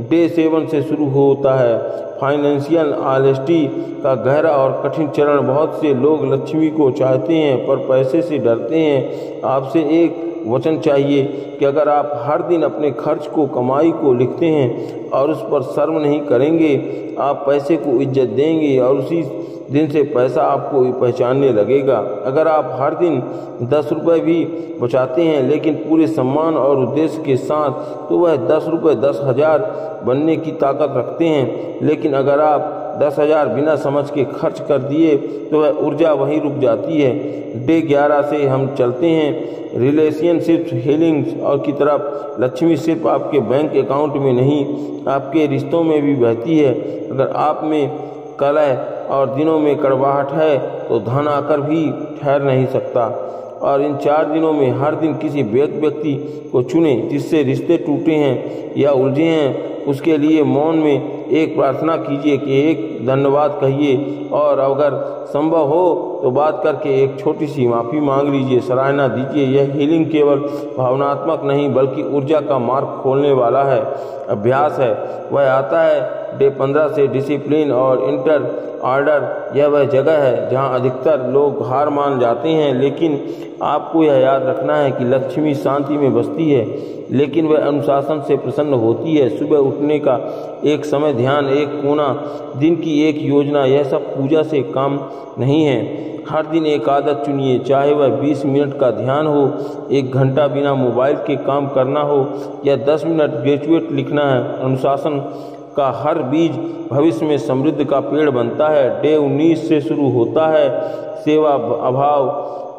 डे 7 से शुरू होता है फाइनेंशियल ऑनेस्टी का गहरा और कठिन चरण। बहुत से लोग लक्ष्मी को चाहते हैं पर पैसे से डरते हैं। आपसे एक वचन चाहिए कि अगर आप हर दिन अपने खर्च को, कमाई को लिखते हैं और उस पर शर्म नहीं करेंगे, आप पैसे को इज्जत देंगे और उसी दिन से पैसा आपको पहचानने लगेगा। अगर आप हर दिन 10 रुपये भी बचाते हैं लेकिन पूरे सम्मान और उद्देश्य के साथ, तो वह 10 रुपये 10,000 बनने की ताकत रखते हैं। लेकिन अगर आप 10,000 बिना समझ के खर्च कर दिए तो वह ऊर्जा वहीं रुक जाती है। डे 11 से हम चलते हैं रिलेशनशिप हीलिंग्स और की तरफ। लक्ष्मी सिर्फ आपके बैंक अकाउंट में नहीं, आपके रिश्तों में भी बहती है। अगर आप में कलह और दिनों में कड़वाहट है तो धन आकर भी ठहर नहीं सकता। और इन 4 दिनों में हर दिन किसी व्यक्ति को चुनें जिससे रिश्ते टूटे हैं या उलझे हैं। उसके लिए मौन में एक प्रार्थना कीजिए कि एक धन्यवाद कहिए और अगर संभव हो तो बात करके एक छोटी सी माफ़ी मांग लीजिए, सराहना दीजिए। यह हीलिंग केवल भावनात्मक नहीं बल्कि ऊर्जा का मार्ग खोलने वाला है, अभ्यास है। वह आता है डे 15 से डिसिप्लिन और इंटर ऑर्डर। यह वह जगह है जहां अधिकतर लोग हार मान जाते हैं, लेकिन आपको यह याद रखना है कि लक्ष्मी शांति में बसती है लेकिन वह अनुशासन से प्रसन्न होती है। सुबह उठने का एक समय, ध्यान, एक कोना, दिन की एक योजना, यह सब पूजा से काम नहीं है। हर दिन एक आदत चुनिए, चाहे वह 20 मिनट का ध्यान हो, 1 घंटा बिना मोबाइल के काम करना हो या 10 मिनट ग्रेजुएट लिखना है। अनुशासन का हर बीज भविष्य में समृद्धि का पेड़ बनता है। डे 19 से शुरू होता है सेवा, अभाव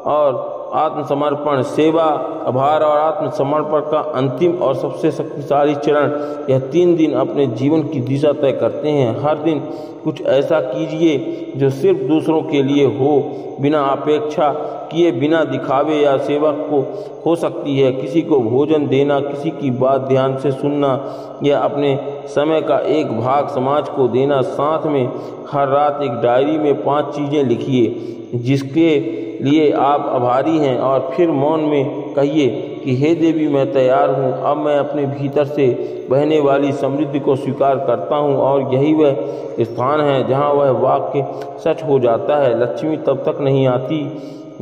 और आत्मसमर्पण। सेवा, आभार और आत्मसमर्पण का अंतिम और सबसे शक्तिशाली चरण। यह 3 दिन अपने जीवन की दिशा तय करते हैं। हर दिन कुछ ऐसा कीजिए जो सिर्फ दूसरों के लिए हो, बिना अपेक्षा किए, बिना दिखावे या सेवा को हो सकती है किसी को भोजन देना, किसी की बात ध्यान से सुनना या अपने समय का एक भाग समाज को देना। साथ में हर रात एक डायरी में 5 चीज़ें लिखिए जिसके लिए आप आभारी हैं और फिर मौन में कहिए कि हे देवी, मैं तैयार हूँ। अब मैं अपने भीतर से बहने वाली समृद्धि को स्वीकार करता हूँ। और यही वह स्थान है जहाँ वह वाक्य सच हो जाता है। लक्ष्मी तब तक नहीं आती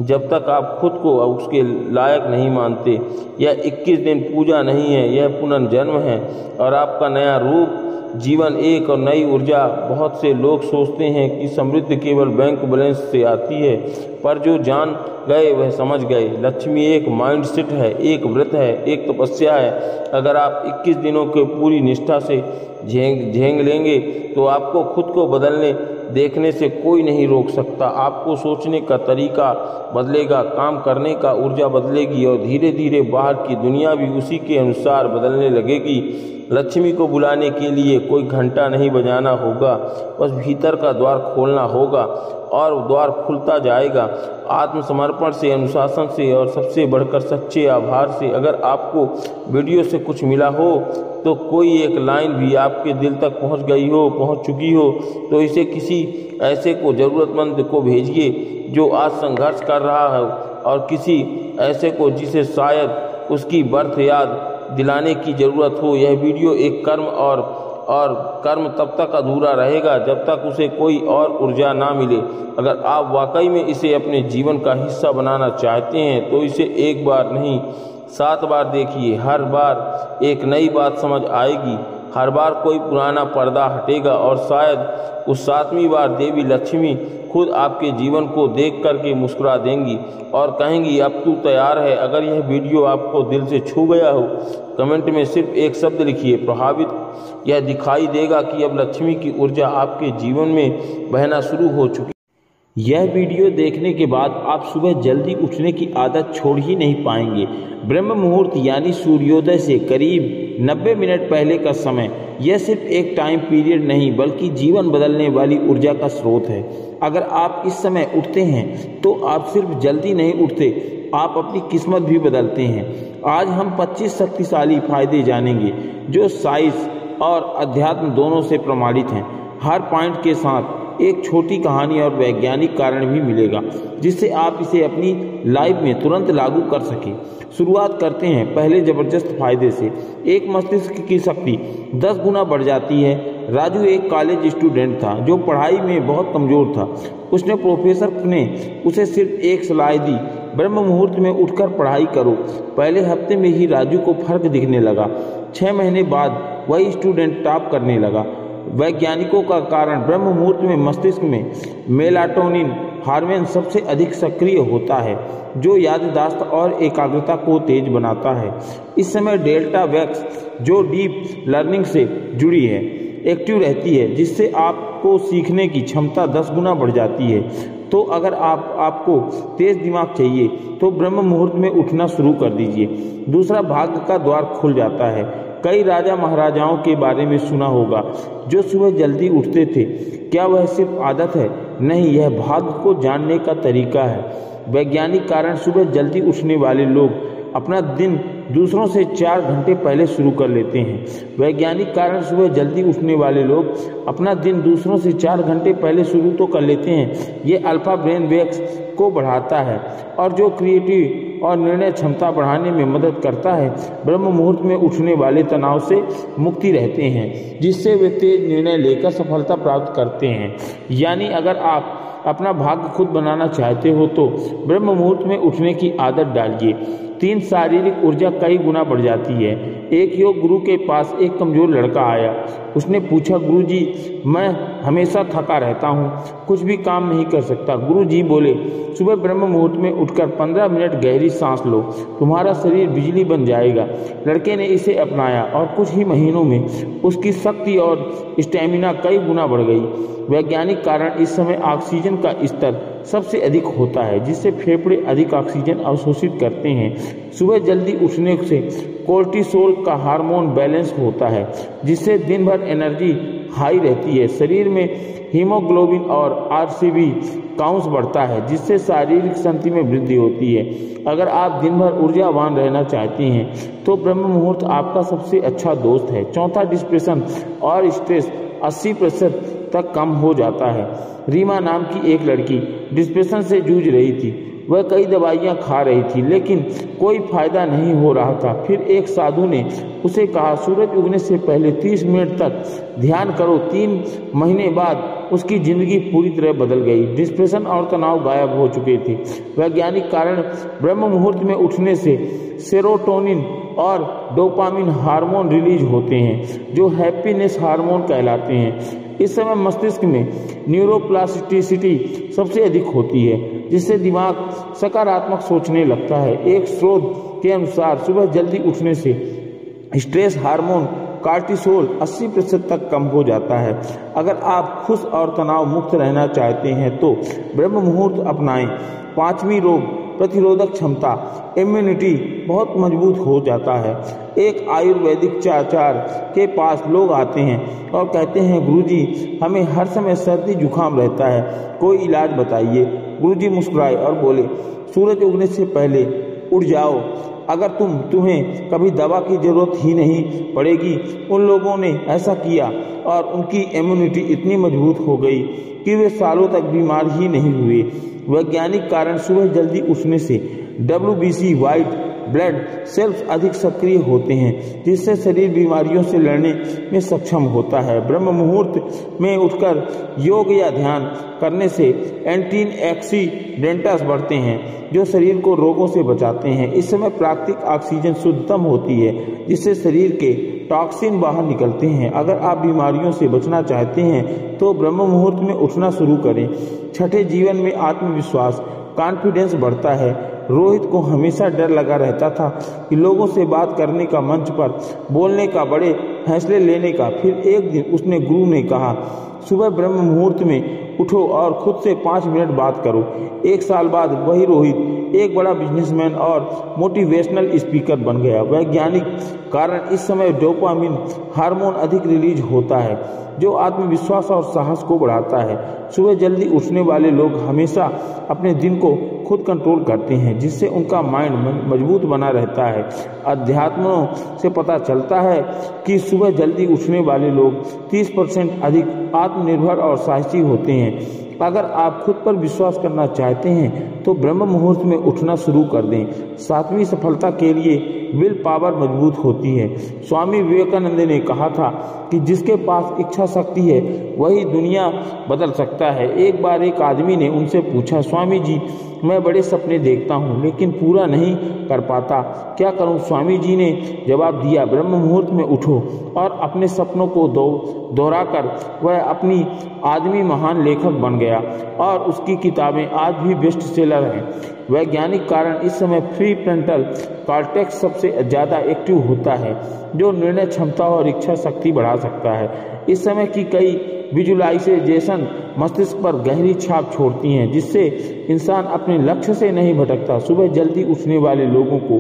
जब तक आप खुद को उसके लायक नहीं मानते। यह 21 दिन पूजा नहीं है, यह पुनर्जन्म है और आपका नया रूप, जीवन, एक और नई ऊर्जा। बहुत से लोग सोचते हैं कि समृद्धि केवल बैंक बैलेंस से आती है, पर जो जान गए वह समझ गए। लक्ष्मी एक माइंडसेट है, एक व्रत है, एक तपस्या है। अगर आप 21 दिनों के पूरी निष्ठा से झेंग लेंगे तो आपको खुद को बदलने देखने से कोई नहीं रोक सकता। आपको सोचने का तरीका बदलेगा, काम करने का ऊर्जा बदलेगी और धीरे धीरे बाहर की दुनिया भी उसी के अनुसार बदलने लगेगी। लक्ष्मी को बुलाने के लिए कोई घंटा नहीं बजाना होगा, बस भीतर का द्वार खोलना होगा और द्वार खुलता जाएगा। आत्मसमर्पण से, अनुशासन से और सबसे बढ़कर सच्चे आभार से। अगर आपको वीडियो से कुछ मिला हो तो कोई एक लाइन भी आपके दिल तक पहुंच चुकी हो तो इसे किसी ऐसे को, ज़रूरतमंद को भेजिए जो आज संघर्ष कर रहा है और किसी ऐसे को जिसे शायद उसकी बर्थ याद दिलाने की ज़रूरत हो। यह वीडियो एक कर्म और कर्म तब तक अधूरा रहेगा जब तक उसे कोई और ऊर्जा ना मिले। अगर आप वाकई में इसे अपने जीवन का हिस्सा बनाना चाहते हैं तो इसे एक बार नहीं 7 बार देखिए। हर बार एक नई बात समझ आएगी, हर बार कोई पुराना पर्दा हटेगा और शायद उस 7वीं बार देवी लक्ष्मी खुद आपके जीवन को देख करके मुस्कुरा देंगी और कहेंगी, अब तू तैयार है। अगर यह वीडियो आपको दिल से छू गया हो, कमेंट में सिर्फ एक शब्द लिखिए, प्रभावित। यह दिखाई देगा कि अब लक्ष्मी की ऊर्जा आपके जीवन में बहना शुरू हो चुकी। यह वीडियो देखने के बाद आप सुबह जल्दी उठने की आदत छोड़ ही नहीं पाएंगे। ब्रह्म मुहूर्त यानी सूर्योदय से करीब 90 मिनट पहले का समय, यह सिर्फ एक टाइम पीरियड नहीं बल्कि जीवन बदलने वाली ऊर्जा का स्रोत है। अगर आप इस समय उठते हैं तो आप सिर्फ जल्दी नहीं उठते, आप अपनी किस्मत भी बदलते हैं। आज हम 25 शक्तिशाली फायदे जानेंगे जो साइंस और अध्यात्म दोनों से प्रमाणित हैं। हर पॉइंट के साथ एक छोटी कहानी और वैज्ञानिक कारण भी मिलेगा जिससे आप इसे अपनी लाइफ में तुरंत लागू कर सकें। शुरुआत करते हैं पहले जबरदस्त फायदे से। एक मस्तिष्क की शक्ति 10 गुना बढ़ जाती है। राजू एक कॉलेज स्टूडेंट था जो पढ़ाई में बहुत कमजोर था। उसने प्रोफेसर ने उसे सिर्फ एक सलाह दी, ब्रह्म मुहूर्त में उठकर पढ़ाई करो। पहले हफ्ते में ही राजू को फर्क दिखने लगा। 6 महीने बाद वही स्टूडेंट टॉप करने लगा। वैज्ञानिकों का कारण ब्रह्म मुहूर्त में मस्तिष्क में मेलाटोनिन हार्मोन सबसे अधिक सक्रिय होता है जो याददाश्त और एकाग्रता को तेज बनाता है। इस समय डेल्टा वैक्स जो डीप लर्निंग से जुड़ी है एक्टिव रहती है जिससे आपको सीखने की क्षमता 10 गुना बढ़ जाती है। तो अगर आपको तेज दिमाग चाहिए तो ब्रह्म मुहूर्त में उठना शुरू कर दीजिए। दूसरा, भाग्य का द्वार खुल जाता है। कई राजा महाराजाओं के बारे में सुना होगा जो सुबह जल्दी उठते थे। क्या वह सिर्फ आदत है? नहीं, यह भाग्य को जानने का तरीका है। वैज्ञानिक कारण दूसरों से उठने वाले लोग अपना दिन दूसरों से 4 घंटे पहले शुरू कर लेते हैं। वैज्ञानिक कारण सुबह जल्दी उठने वाले लोग अपना दिन दूसरों से 4 घंटे पहले शुरू तो कर लेते हैं। ये अल्फा ब्रेन वेव्स को बढ़ाता है और जो क्रिएटिव और निर्णय क्षमता बढ़ाने में मदद करता है। ब्रह्म मुहूर्त में उठने वाले तनाव से मुक्ति रहते हैं जिससे वे तेज निर्णय लेकर सफलता प्राप्त करते हैं। यानी अगर आप अपना भाग्य खुद बनाना चाहते हो तो ब्रह्म मुहूर्त में उठने की आदत डालिए। 3, शारीरिक ऊर्जा कई गुना बढ़ जाती है। एक योग गुरु के पास एक कमजोर लड़का आया। उसने पूछा, गुरुजी, मैं हमेशा थका रहता हूँ, कुछ भी काम नहीं कर सकता। गुरुजी बोले, सुबह ब्रह्म मुहूर्त में उठकर 15 मिनट गहरी सांस लो, तुम्हारा शरीर बिजली बन जाएगा। लड़के ने इसे अपनाया और कुछ ही महीनों में उसकी शक्ति और स्टेमिना कई गुना बढ़ गई। वैज्ञानिक कारण इस समय ऑक्सीजन का स्तर सबसे अधिक होता है जिससे फेफड़े अधिक ऑक्सीजन अवशोषित करते हैं। सुबह जल्दी उठने से कोर्टिसोल का हार्मोन बैलेंस होता है जिससे दिन भर एनर्जी हाई रहती है। शरीर में हीमोग्लोबिन और आरसीबी काउंट बढ़ता है जिससे शारीरिक शक्ति में वृद्धि होती है। अगर आप दिन भर ऊर्जावान रहना चाहते हैं तो ब्रह्म मुहूर्त आपका सबसे अच्छा दोस्त है। चौथा, डिप्रेशन और स्ट्रेस 80% तक कम हो जाता है। रीमा नाम की एक लड़की डिप्रेशन से जूझ रही थी। वह कई दवाइयां खा रही थी लेकिन कोई फायदा नहीं हो रहा था। फिर एक साधु ने उसे कहा, सूरज उगने से पहले 30 मिनट तक ध्यान करो। 3 महीने बाद उसकी जिंदगी पूरी तरह बदल गई। डिप्रेशन और तनाव गायब हो चुके थे। वैज्ञानिक कारण ब्रह्म मुहूर्त में उठने से सेरोटोनिन और डोपामिन हार्मोन रिलीज होते हैं जो हैप्पीनेस हार्मोन कहलाते हैं। इस समय मस्तिष्क में न्यूरोप्लास्टिसिटी सबसे अधिक होती है जिससे दिमाग सकारात्मक सोचने लगता है। एक स्रोत के अनुसार सुबह जल्दी उठने से स्ट्रेस हार्मोन कार्टिसोल 80% तक कम हो जाता है। अगर आप खुश और तनाव मुक्त रहना चाहते हैं तो ब्रह्म मुहूर्त अपनाएं। 5वीं, रोग प्रतिरोधक क्षमता इम्यूनिटी बहुत मजबूत हो जाता है। एक आयुर्वेदिक आचार्य के पास लोग आते हैं और कहते हैं, गुरुजी, हमें हर समय सर्दी जुकाम रहता है, कोई इलाज बताइए। गुरुजी मुस्कुराए और बोले, सूरज उगने से पहले उठ जाओ। अगर तुम्हें कभी दवा की जरूरत ही नहीं पड़ेगी। उन लोगों ने ऐसा किया और उनकी इम्यूनिटी इतनी मजबूत हो गई कि वे सालों तक बीमार ही नहीं हुए। वैज्ञानिक कारण सुबह जल्दी उठने से WBC व्हाइट ब्लड सेल्स अधिक सक्रिय होते हैं जिससे शरीर बीमारियों से लड़ने में सक्षम होता है। ब्रह्म मुहूर्त में उठकर योग या ध्यान करने से एंटी ऑक्सीडेंट्स बढ़ते हैं जो शरीर को रोगों से बचाते हैं। इस समय प्राकृतिक ऑक्सीजन शुद्धतम होती है जिससे शरीर के टॉक्सिन बाहर निकलते हैं। अगर आप बीमारियों से बचना चाहते हैं तो ब्रह्म मुहूर्त में उठना शुरू करें। छठे, जीवन में आत्मविश्वास कॉन्फिडेंस बढ़ता है। रोहित को हमेशा डर लगा रहता था कि लोगों से बात करने का, मंच पर बोलने का, बड़े फैसले लेने का। फिर एक दिन उसने गुरु ने कहा, सुबह ब्रह्म मुहूर्त में उठो और खुद से 5 मिनट बात करो। 1 साल बाद वही रोहित एक बड़ा बिजनेसमैन और मोटिवेशनल स्पीकर बन गया। वैज्ञानिक कारण इस समय डोपामिन हार्मोन अधिक रिलीज होता है जो आत्मविश्वास और साहस को बढ़ाता है। सुबह जल्दी उठने वाले लोग हमेशा अपने दिन को खुद कंट्रोल करते हैं जिससे उनका माइंड मजबूत बना रहता है। अध्यात्मों से पता चलता है कि सुबह जल्दी उठने वाले लोग 30% अधिक आत्मनिर्भर और साहसी होते हैं। अगर आप खुद पर विश्वास करना चाहते हैं तो ब्रह्म मुहूर्त में उठना शुरू कर दें। 7वीं सफलता के लिए विल पावर मजबूत होती है। स्वामी विवेकानंद ने कहा था कि जिसके पास इच्छा शक्ति है वही दुनिया बदल सकता है। एक बार एक आदमी ने उनसे पूछा, स्वामी जी मैं बड़े सपने देखता हूँ लेकिन पूरा नहीं कर पाता, क्या करूँ? स्वामी जी ने जवाब दिया, ब्रह्म मुहूर्त में उठो और अपने सपनों को दोहराकर वह अपनी आदमी महान लेखक बन गया और उसकी किताबें आज भी बेस्ट सेलर हैं। वैज्ञानिक कारण इस समय प्री फ्रंटल कॉर्टेक्स सबसे ज़्यादा एक्टिव होता है जो निर्णय क्षमता और इच्छा शक्ति बढ़ा सकता है। इस समय की कई विजुअलाइजेशन मस्तिष्क पर गहरी छाप छोड़ती हैं जिससे इंसान अपने लक्ष्य से नहीं भटकता। सुबह जल्दी उठने वाले लोगों को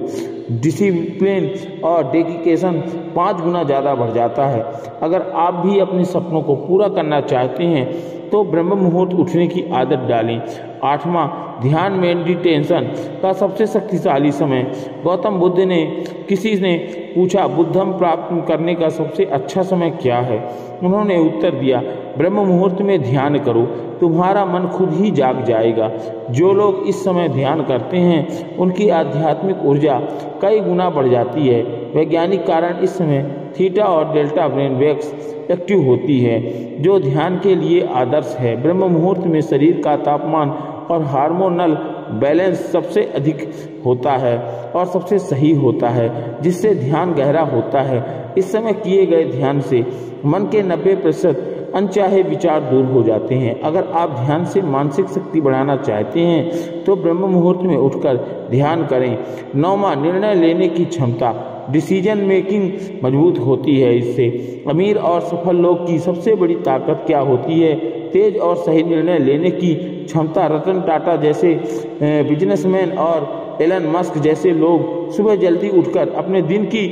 डिसिप्लिन और डेडिकेशन 5 गुना ज़्यादा बढ़ जाता है। अगर आप भी अपने सपनों को पूरा करना चाहते हैं तो ब्रह्म मुहूर्त उठने की आदत डालें। 8वां, ध्यान मेडिटेशन का सबसे शक्तिशाली समय। गौतम बुद्ध ने किसी ने पूछा, बुद्धम प्राप्त करने का सबसे अच्छा समय क्या है? उन्होंने उत्तर दिया, ब्रह्म मुहूर्त में ध्यान करो, तुम्हारा मन खुद ही जाग जाएगा। जो लोग इस समय ध्यान करते हैं उनकी आध्यात्मिक ऊर्जा कई गुना बढ़ जाती है। वैज्ञानिक कारण इस समय थीटा और डेल्टा ब्रेन वेव्स एक्टिव होती है जो ध्यान के लिए आदर्श है। ब्रह्म मुहूर्त में शरीर का तापमान और हार्मोनल बैलेंस सबसे अधिक होता है और सबसे सही होता है जिससे ध्यान गहरा होता है। इस समय किए गए ध्यान से मन के 90% अनचाहे विचार दूर हो जाते हैं। अगर आप ध्यान से मानसिक शक्ति बढ़ाना चाहते हैं तो ब्रह्म मुहूर्त में उठकर ध्यान करें। 9वां, निर्णय लेने की क्षमता। डिसीजन मेकिंग मजबूत होती है इससे। अमीर और सफल लोग की सबसे बड़ी ताकत क्या होती है? तेज और सही निर्णय लेने की क्षमता। रतन टाटा जैसे बिजनेसमैन और एलन मस्क जैसे लोग सुबह जल्दी उठकर अपने दिन की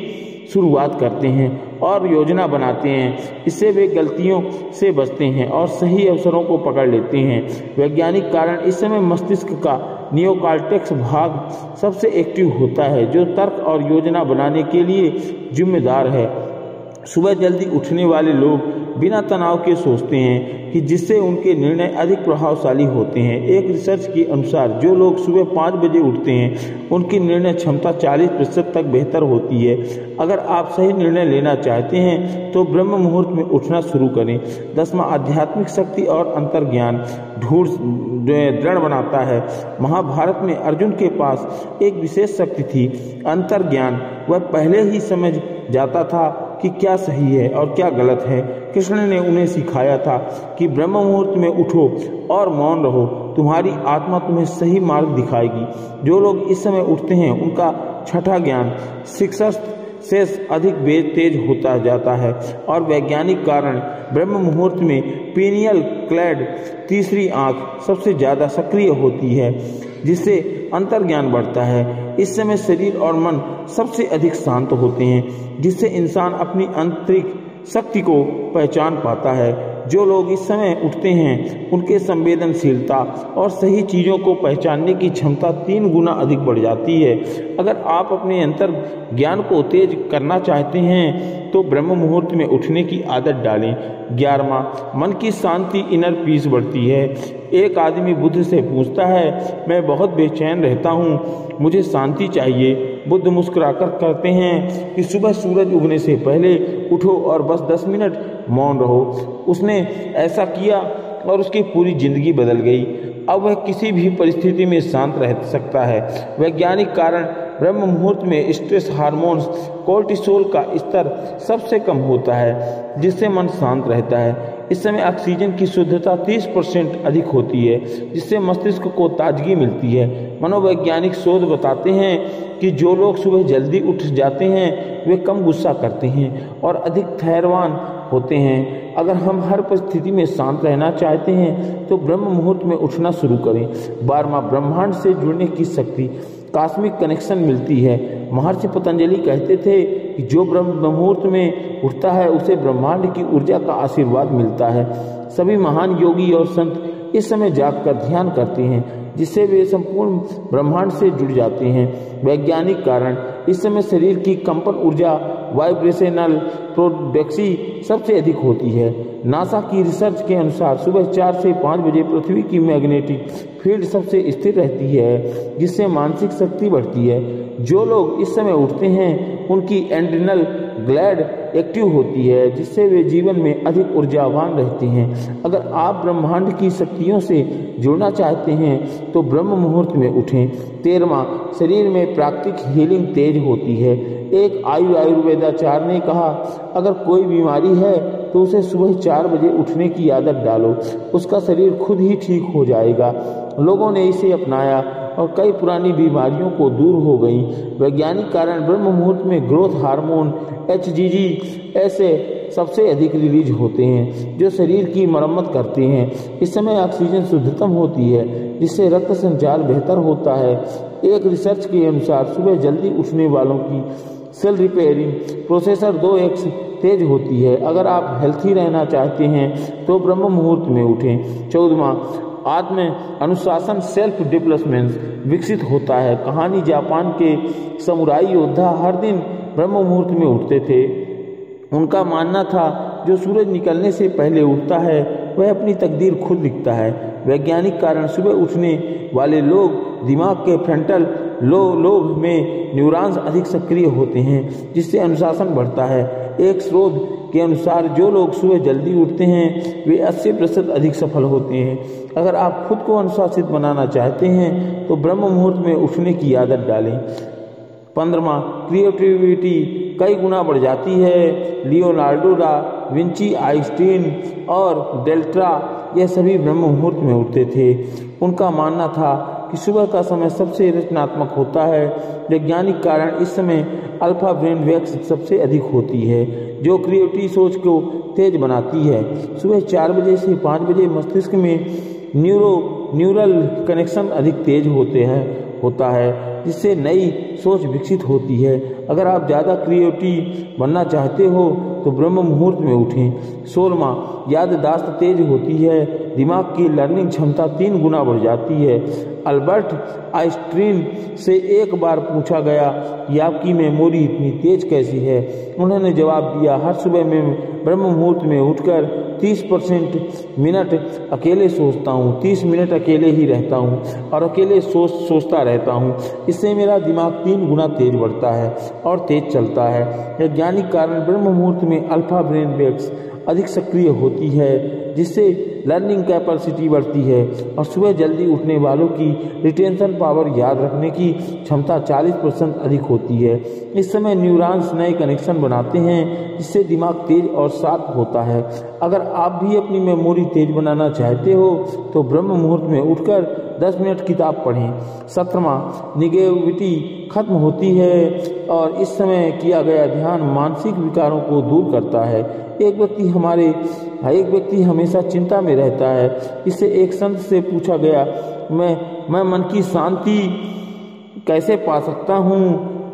शुरुआत करते हैं और योजना बनाते हैं। इससे वे गलतियों से बचते हैं और सही अवसरों को पकड़ लेते हैं। वैज्ञानिक कारण इस समय मस्तिष्क का नियोकॉर्टेक्स भाग सबसे एक्टिव होता है जो तर्क और योजना बनाने के लिए जिम्मेदार है। सुबह जल्दी उठने वाले लोग बिना तनाव के सोचते हैं कि जिससे उनके निर्णय अधिक प्रभावशाली होते हैं। एक रिसर्च के अनुसार जो लोग सुबह 5 बजे उठते हैं उनकी निर्णय क्षमता 40% तक बेहतर होती है। अगर आप सही निर्णय लेना चाहते हैं तो ब्रह्म मुहूर्त में उठना शुरू करें। 10वां, आध्यात्मिक शक्ति और अंतर्ज्ञान दृढ़ बनाता है। महाभारत में अर्जुन के पास एक विशेष शक्ति थी, अंतर्ज्ञान। वह पहले ही समझ जाता था कि क्या सही है और क्या गलत है। कृष्ण ने उन्हें सिखाया था कि ब्रह्म मुहूर्त में उठो और मौन रहो, तुम्हारी आत्मा तुम्हें सही मार्ग दिखाएगी। जो लोग इस समय उठते हैं उनका छठा ज्ञान शिक्षा से अधिक तेज होता जाता है। और वैज्ञानिक कारण ब्रह्म मुहूर्त में पीनियल क्लैड तीसरी आंख सबसे ज़्यादा सक्रिय होती है जिससे अंतर्ज्ञान बढ़ता है। इस समय शरीर और मन सबसे अधिक शांत होते हैं जिससे इंसान अपनी आंतरिक शक्ति को पहचान पाता है। जो लोग इस समय उठते हैं उनके संवेदनशीलता और सही चीज़ों को पहचानने की क्षमता 3 गुना अधिक बढ़ जाती है। अगर आप अपने अंतर ज्ञान को तेज करना चाहते हैं तो ब्रह्म मुहूर्त में उठने की आदत डालें। 11वां, मन की शांति इनर पीस बढ़ती है। एक आदमी बुद्ध से पूछता है, मैं बहुत बेचैन रहता हूँ, मुझे शांति चाहिए। बुद्ध मुस्कुराकर कहते हैं कि सुबह सूरज उगने से पहले उठो और बस 10 मिनट मौन रहो। उसने ऐसा किया और उसकी पूरी जिंदगी बदल गई। अब वह किसी भी परिस्थिति में शांत रह सकता है। वैज्ञानिक कारण ब्रह्म मुहूर्त में स्ट्रेस हार्मोन्स कोर्टिसोल का स्तर सबसे कम होता है जिससे मन शांत रहता है। इस समय ऑक्सीजन की शुद्धता 30% अधिक होती है जिससे मस्तिष्क को ताजगी मिलती है। मनोवैज्ञानिक शोध बताते हैं कि जो लोग सुबह जल्दी उठ जाते हैं वे कम गुस्सा करते हैं और अधिक धैर्यवान होते हैं। अगर हम हर परिस्थिति में शांत रहना चाहते हैं तो ब्रह्म मुहूर्त में उठना शुरू करें। 12वां ब्रह्मांड से जुड़ने की शक्ति, कॉस्मिक कनेक्शन मिलती है। महर्षि पतंजलि कहते थे कि जो ब्रह्म मुहूर्त में उठता है उसे ब्रह्मांड की ऊर्जा का आशीर्वाद मिलता है। सभी महान योगी और संत इस समय जागकर ध्यान करते हैं, जिससे वे संपूर्ण ब्रह्मांड से जुड़ जाते हैं। वैज्ञानिक कारण, इस समय शरीर की कंपन ऊर्जा वाइब्रेशनल प्रोडक्सी सबसे अधिक होती है। नासा की रिसर्च के अनुसार सुबह 4 से 5 बजे पृथ्वी की मैग्नेटिक फील्ड सबसे स्थिर रहती है, जिससे मानसिक शक्ति बढ़ती है। जो लोग इस समय उठते हैं उनकी एड्रिनल ग्लैंड एक्टिव होती है, जिससे वे जीवन में अधिक ऊर्जावान रहते हैं। अगर आप ब्रह्मांड की शक्तियों से जुड़ना चाहते हैं तो ब्रह्म मुहूर्त में उठें। 13वां, शरीर में प्राकृतिक हीलिंग तेज होती है। एक आयुर्वेदाचार्य ने कहा, अगर कोई बीमारी है तो उसे सुबह 4 बजे उठने की आदत डालो, उसका शरीर खुद ही ठीक हो जाएगा। लोगों ने इसे अपनाया और कई पुरानी बीमारियों को दूर हो गई। वैज्ञानिक कारण, ब्रह्म मुहूर्त में ग्रोथ हार्मोन HGG ऐसे सबसे अधिक रिलीज होते हैं, जो शरीर की मरम्मत करते हैं। इस समय ऑक्सीजन शुद्धतम होती है, जिससे रक्त संचार बेहतर होता है। एक रिसर्च के अनुसार सुबह जल्दी उठने वालों की सेल रिपेयरिंग प्रोसेसर 2x तेज होती है। अगर आप हेल्थी रहना चाहते हैं तो ब्रह्म मुहूर्त में उठें। 14वां, आत्म अनुशासन सेल्फ डेवलपमेंट विकसित होता है। कहानी, जापान के समुराई योद्धा हर दिन ब्रह्म मुहूर्त में उठते थे। उनका मानना था, जो सूरज निकलने से पहले उठता है वह अपनी तकदीर खुद लिखता है। वैज्ञानिक कारण, सुबह उठने वाले लोग दिमाग के फ्रंटल लोब में न्यूरॉन्स अधिक सक्रिय होते हैं, जिससे अनुशासन बढ़ता है। एक स्रोत के अनुसार जो लोग सुबह जल्दी उठते हैं वे 80% अधिक सफल होते हैं। अगर आप खुद को अनुशासित बनाना चाहते हैं तो ब्रह्म मुहूर्त में उठने की आदत डालें। 15वां, क्रिएटिविटी कई गुना बढ़ जाती है। लियोनार्डो दा विंची, आइंस्टीन और डेल्ट्रा ये सभी ब्रह्म मुहूर्त में उठते थे। उनका मानना था कि सुबह का समय सबसे रचनात्मक होता है। वैज्ञानिक कारण, इस समय अल्फा ब्रेन वेव्स सबसे अधिक होती है, जो क्रिएटिव सोच को तेज बनाती है। सुबह 4 बजे से 5 बजे मस्तिष्क में न्यूरल कनेक्शन अधिक तेज होता है, जिससे नई सोच विकसित होती है। अगर आप ज़्यादा क्रिएटिव बनना चाहते हो तो ब्रह्म मुहूर्त में उठें। 16वां, याददाश्त तेज होती है। दिमाग की लर्निंग क्षमता 3 गुना बढ़ जाती है। अल्बर्ट आइंस्टीन से एक बार पूछा गया कि आपकी मेमोरी इतनी तेज कैसी है। उन्होंने जवाब दिया, हर सुबह मैं ब्रह्म मुहूर्त में उठकर 30% मिनट अकेले सोचता हूँ, 30 मिनट अकेले ही रहता हूँ और अकेले सोचता रहता हूँ। इससे मेरा दिमाग 3 गुना तेज बढ़ता है और तेज चलता है। वैज्ञानिक कारण, ब्रह्म मुहूर्त में अल्फा ब्रेन वेव्स अधिक सक्रिय होती है, जिससे लर्निंग कैपेसिटी बढ़ती है और सुबह जल्दी उठने वालों की रिटेंशन पावर, याद रखने की क्षमता 40% अधिक होती है। इस समय न्यूरॉन्स नए कनेक्शन बनाते हैं, जिससे दिमाग तेज और शार्प होता है। अगर आप भी अपनी मेमोरी तेज बनाना चाहते हो तो ब्रह्म मुहूर्त में उठकर 10 मिनट किताब पढ़ें। 17वां, निगेटिविटी खत्म होती है और इस समय किया गया ध्यान मानसिक विकारों को दूर करता है। एक व्यक्ति हमेशा चिंता में रहता है। इससे एक संत से पूछा गया, मैं मन की शांति कैसे पा सकता हूँ?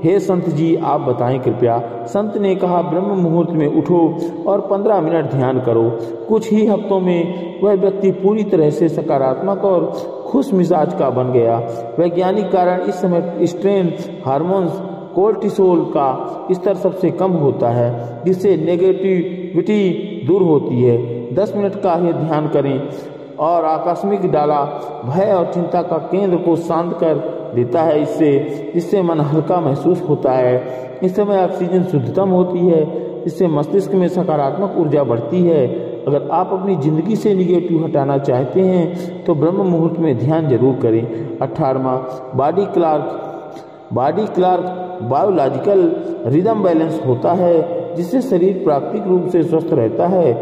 हे संत जी, आप बताएं कृपया। संत ने कहा, ब्रह्म मुहूर्त में उठो और 15 मिनट ध्यान करो। कुछ ही हफ्तों में वह व्यक्ति पूरी तरह से सकारात्मक और खुश मिजाज का बन गया। वैज्ञानिक कारण, इस समय स्ट्रेन हार्मोन्स कोर्टिसोल का स्तर सबसे कम होता है, जिससे नेगेटिविटी दूर होती है। 10 मिनट का ही ध्यान करें और आकस्मिक डाला भय और चिंता का केंद्र को शांत कर देता है, जिससे मन हल्का महसूस होता है। इस समय ऑक्सीजन शुद्धतम होती है, जिससे मस्तिष्क में सकारात्मक ऊर्जा बढ़ती है। अगर आप अपनी ज़िंदगी से निगेटिव हटाना चाहते हैं तो ब्रह्म मुहूर्त में ध्यान जरूर करें। 18वां, body clock biological rhythm balance होता है, जिससे शरीर प्राकृतिक रूप से स्वस्थ रहता है।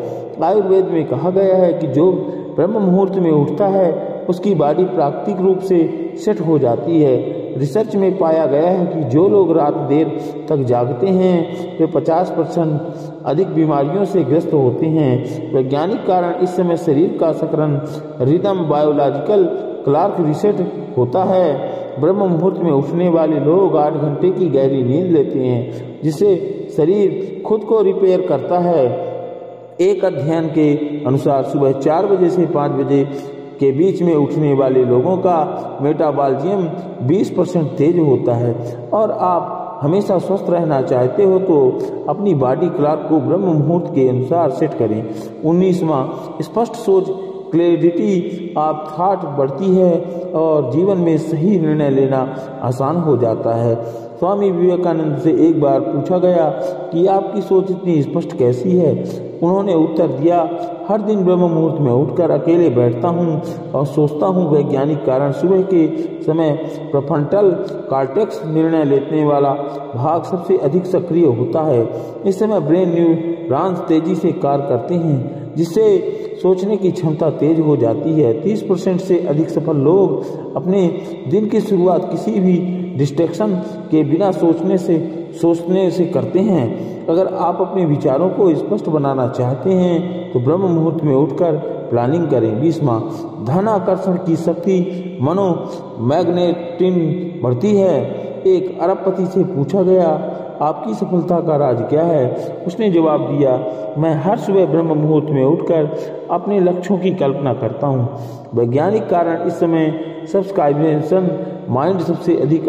आयुर्वेद में कहा गया है कि जो ब्रह्म मुहूर्त में उठता है उसकी बॉडी प्राकृतिक रूप से सेट हो जाती है। रिसर्च में पाया गया है कि जो लोग रात देर तक जागते हैं वे 50% अधिक बीमारियों से ग्रस्त होते हैं। वैज्ञानिक कारण इस समय शरीर का सकरन रिदम बायोलॉजिकल क्लॉक रीसेट होता है। ब्रह्म मुहूर्त में उठने वाले लोग 8 घंटे की गहरी नींद लेते हैं जिससे शरीर खुद को रिपेयर करता है। एक अध्ययन के अनुसार सुबह 4 बजे से 5 बजे के बीच में उठने वाले लोगों का मेटाबॉलिज्म 20% तेज होता है। और आप हमेशा स्वस्थ रहना चाहते हो तो अपनी बॉडी क्लॉक को ब्रह्म मुहूर्त के अनुसार सेट करें। 19वां, स्पष्ट सोच क्लैरिटी ऑफ थॉट बढ़ती है और जीवन में सही निर्णय लेना आसान हो जाता है। स्वामी विवेकानंद से एक बार पूछा गया कि आपकी सोच इतनी स्पष्ट कैसी है। उन्होंने उत्तर दिया, हर दिन ब्रह्म मुहूर्त में उठकर अकेले बैठता हूँ और सोचता हूँ। वैज्ञानिक कारण सुबह के समय प्रीफ्रंटल कॉर्टेक्स निर्णय लेने वाला भाग सबसे अधिक सक्रिय होता है। इस समय ब्रेन न्यूरॉन्स तेजी से कार्य करते हैं जिससे सोचने की क्षमता तेज हो जाती है। 30% से अधिक सफल लोग अपने दिन की शुरुआत किसी भी डिस्ट्रैक्शन के बिना सोचने से करते हैं। अगर आप अपने विचारों को स्पष्ट बनाना चाहते हैं तो ब्रह्म मुहूर्त में उठकर प्लानिंग करें। 20वां, धन आकर्षण की शक्ति मनोमैग्नेटिज्म बढ़ती है। एक अरबपति से पूछा गया, आपकी सफलता का राज क्या है? उसने जवाब दिया, मैं हर सुबह ब्रह्म मुहूर्त में उठकर अपने लक्ष्यों की कल्पना करता हूँ। वैज्ञानिक कारण इस समय सबकॉन्शियस माइंड सबसे अधिक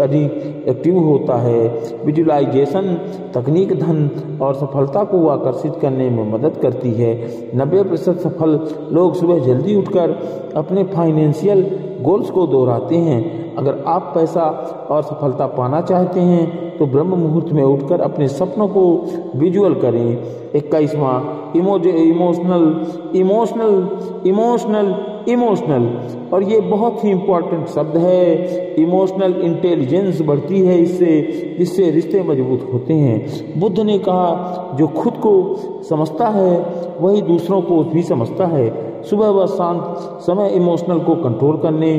एक्टिव होता है। विजुअलाइजेशन तकनीक धन और सफलता को आकर्षित करने में मदद करती है। 90% सफल लोग सुबह जल्दी उठकर अपने फाइनेंशियल गोल्स को दोहराते हैं। अगर आप पैसा और सफलता पाना चाहते हैं तो ब्रह्म मुहूर्त में उठकर अपने सपनों को विजुअल करें। 21वां, इमोशनल और ये बहुत ही इम्पोर्टेंट शब्द है। इमोशनल इंटेलिजेंस बढ़ती है इससे रिश्ते मजबूत होते हैं। बुद्ध ने कहा, जो खुद को समझता है वही दूसरों को भी समझता है। सुबह व शांत समय इमोशनल को कंट्रोल करने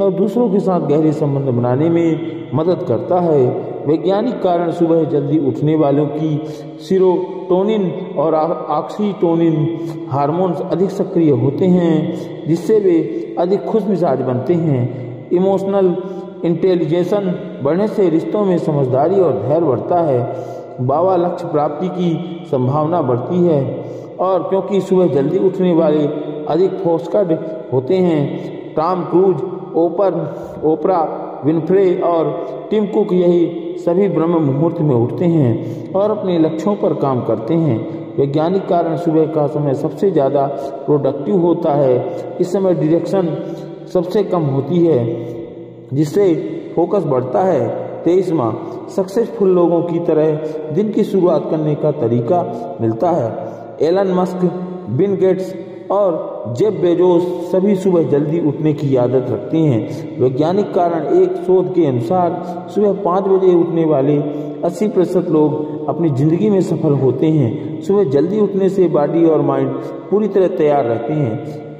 और दूसरों के साथ गहरे संबंध बनाने में मदद करता है। वैज्ञानिक कारण सुबह जल्दी उठने वालों की सेरोटोनिन और ऑक्सीटोनिन हार्मोन्स अधिक सक्रिय होते हैं जिससे वे अधिक खुश मिजाज बनते हैं। इमोशनल इंटेलिजेंस बढ़ने से रिश्तों में समझदारी और धैर्य बढ़ता है। बाबा लक्ष्य प्राप्ति की संभावना बढ़ती है। और क्योंकि सुबह जल्दी उठने वाले अधिक फोकस्ड होते हैं। टॉम क्रूज, ओपरा विनफ्रे और टिम कुक यही सभी ब्रह्म मुहूर्त में उठते हैं और अपने लक्ष्यों पर काम करते हैं। वैज्ञानिक कारण सुबह का समय सबसे ज़्यादा प्रोडक्टिव होता है। इस समय डायरेक्शन सबसे कम होती है जिससे फोकस बढ़ता है। 23वां, सक्सेसफुल लोगों की तरह दिन की शुरुआत करने का तरीका मिलता है। एलन मस्क, बिल गेट्स और जेफ बेजोस सभी सुबह जल्दी उठने की आदत रखते हैं। वैज्ञानिक कारण एक शोध के अनुसार सुबह 5 बजे उठने वाले 80% लोग अपनी ज़िंदगी में सफल होते हैं। सुबह जल्दी उठने से बॉडी और माइंड पूरी तरह तैयार रहते हैं।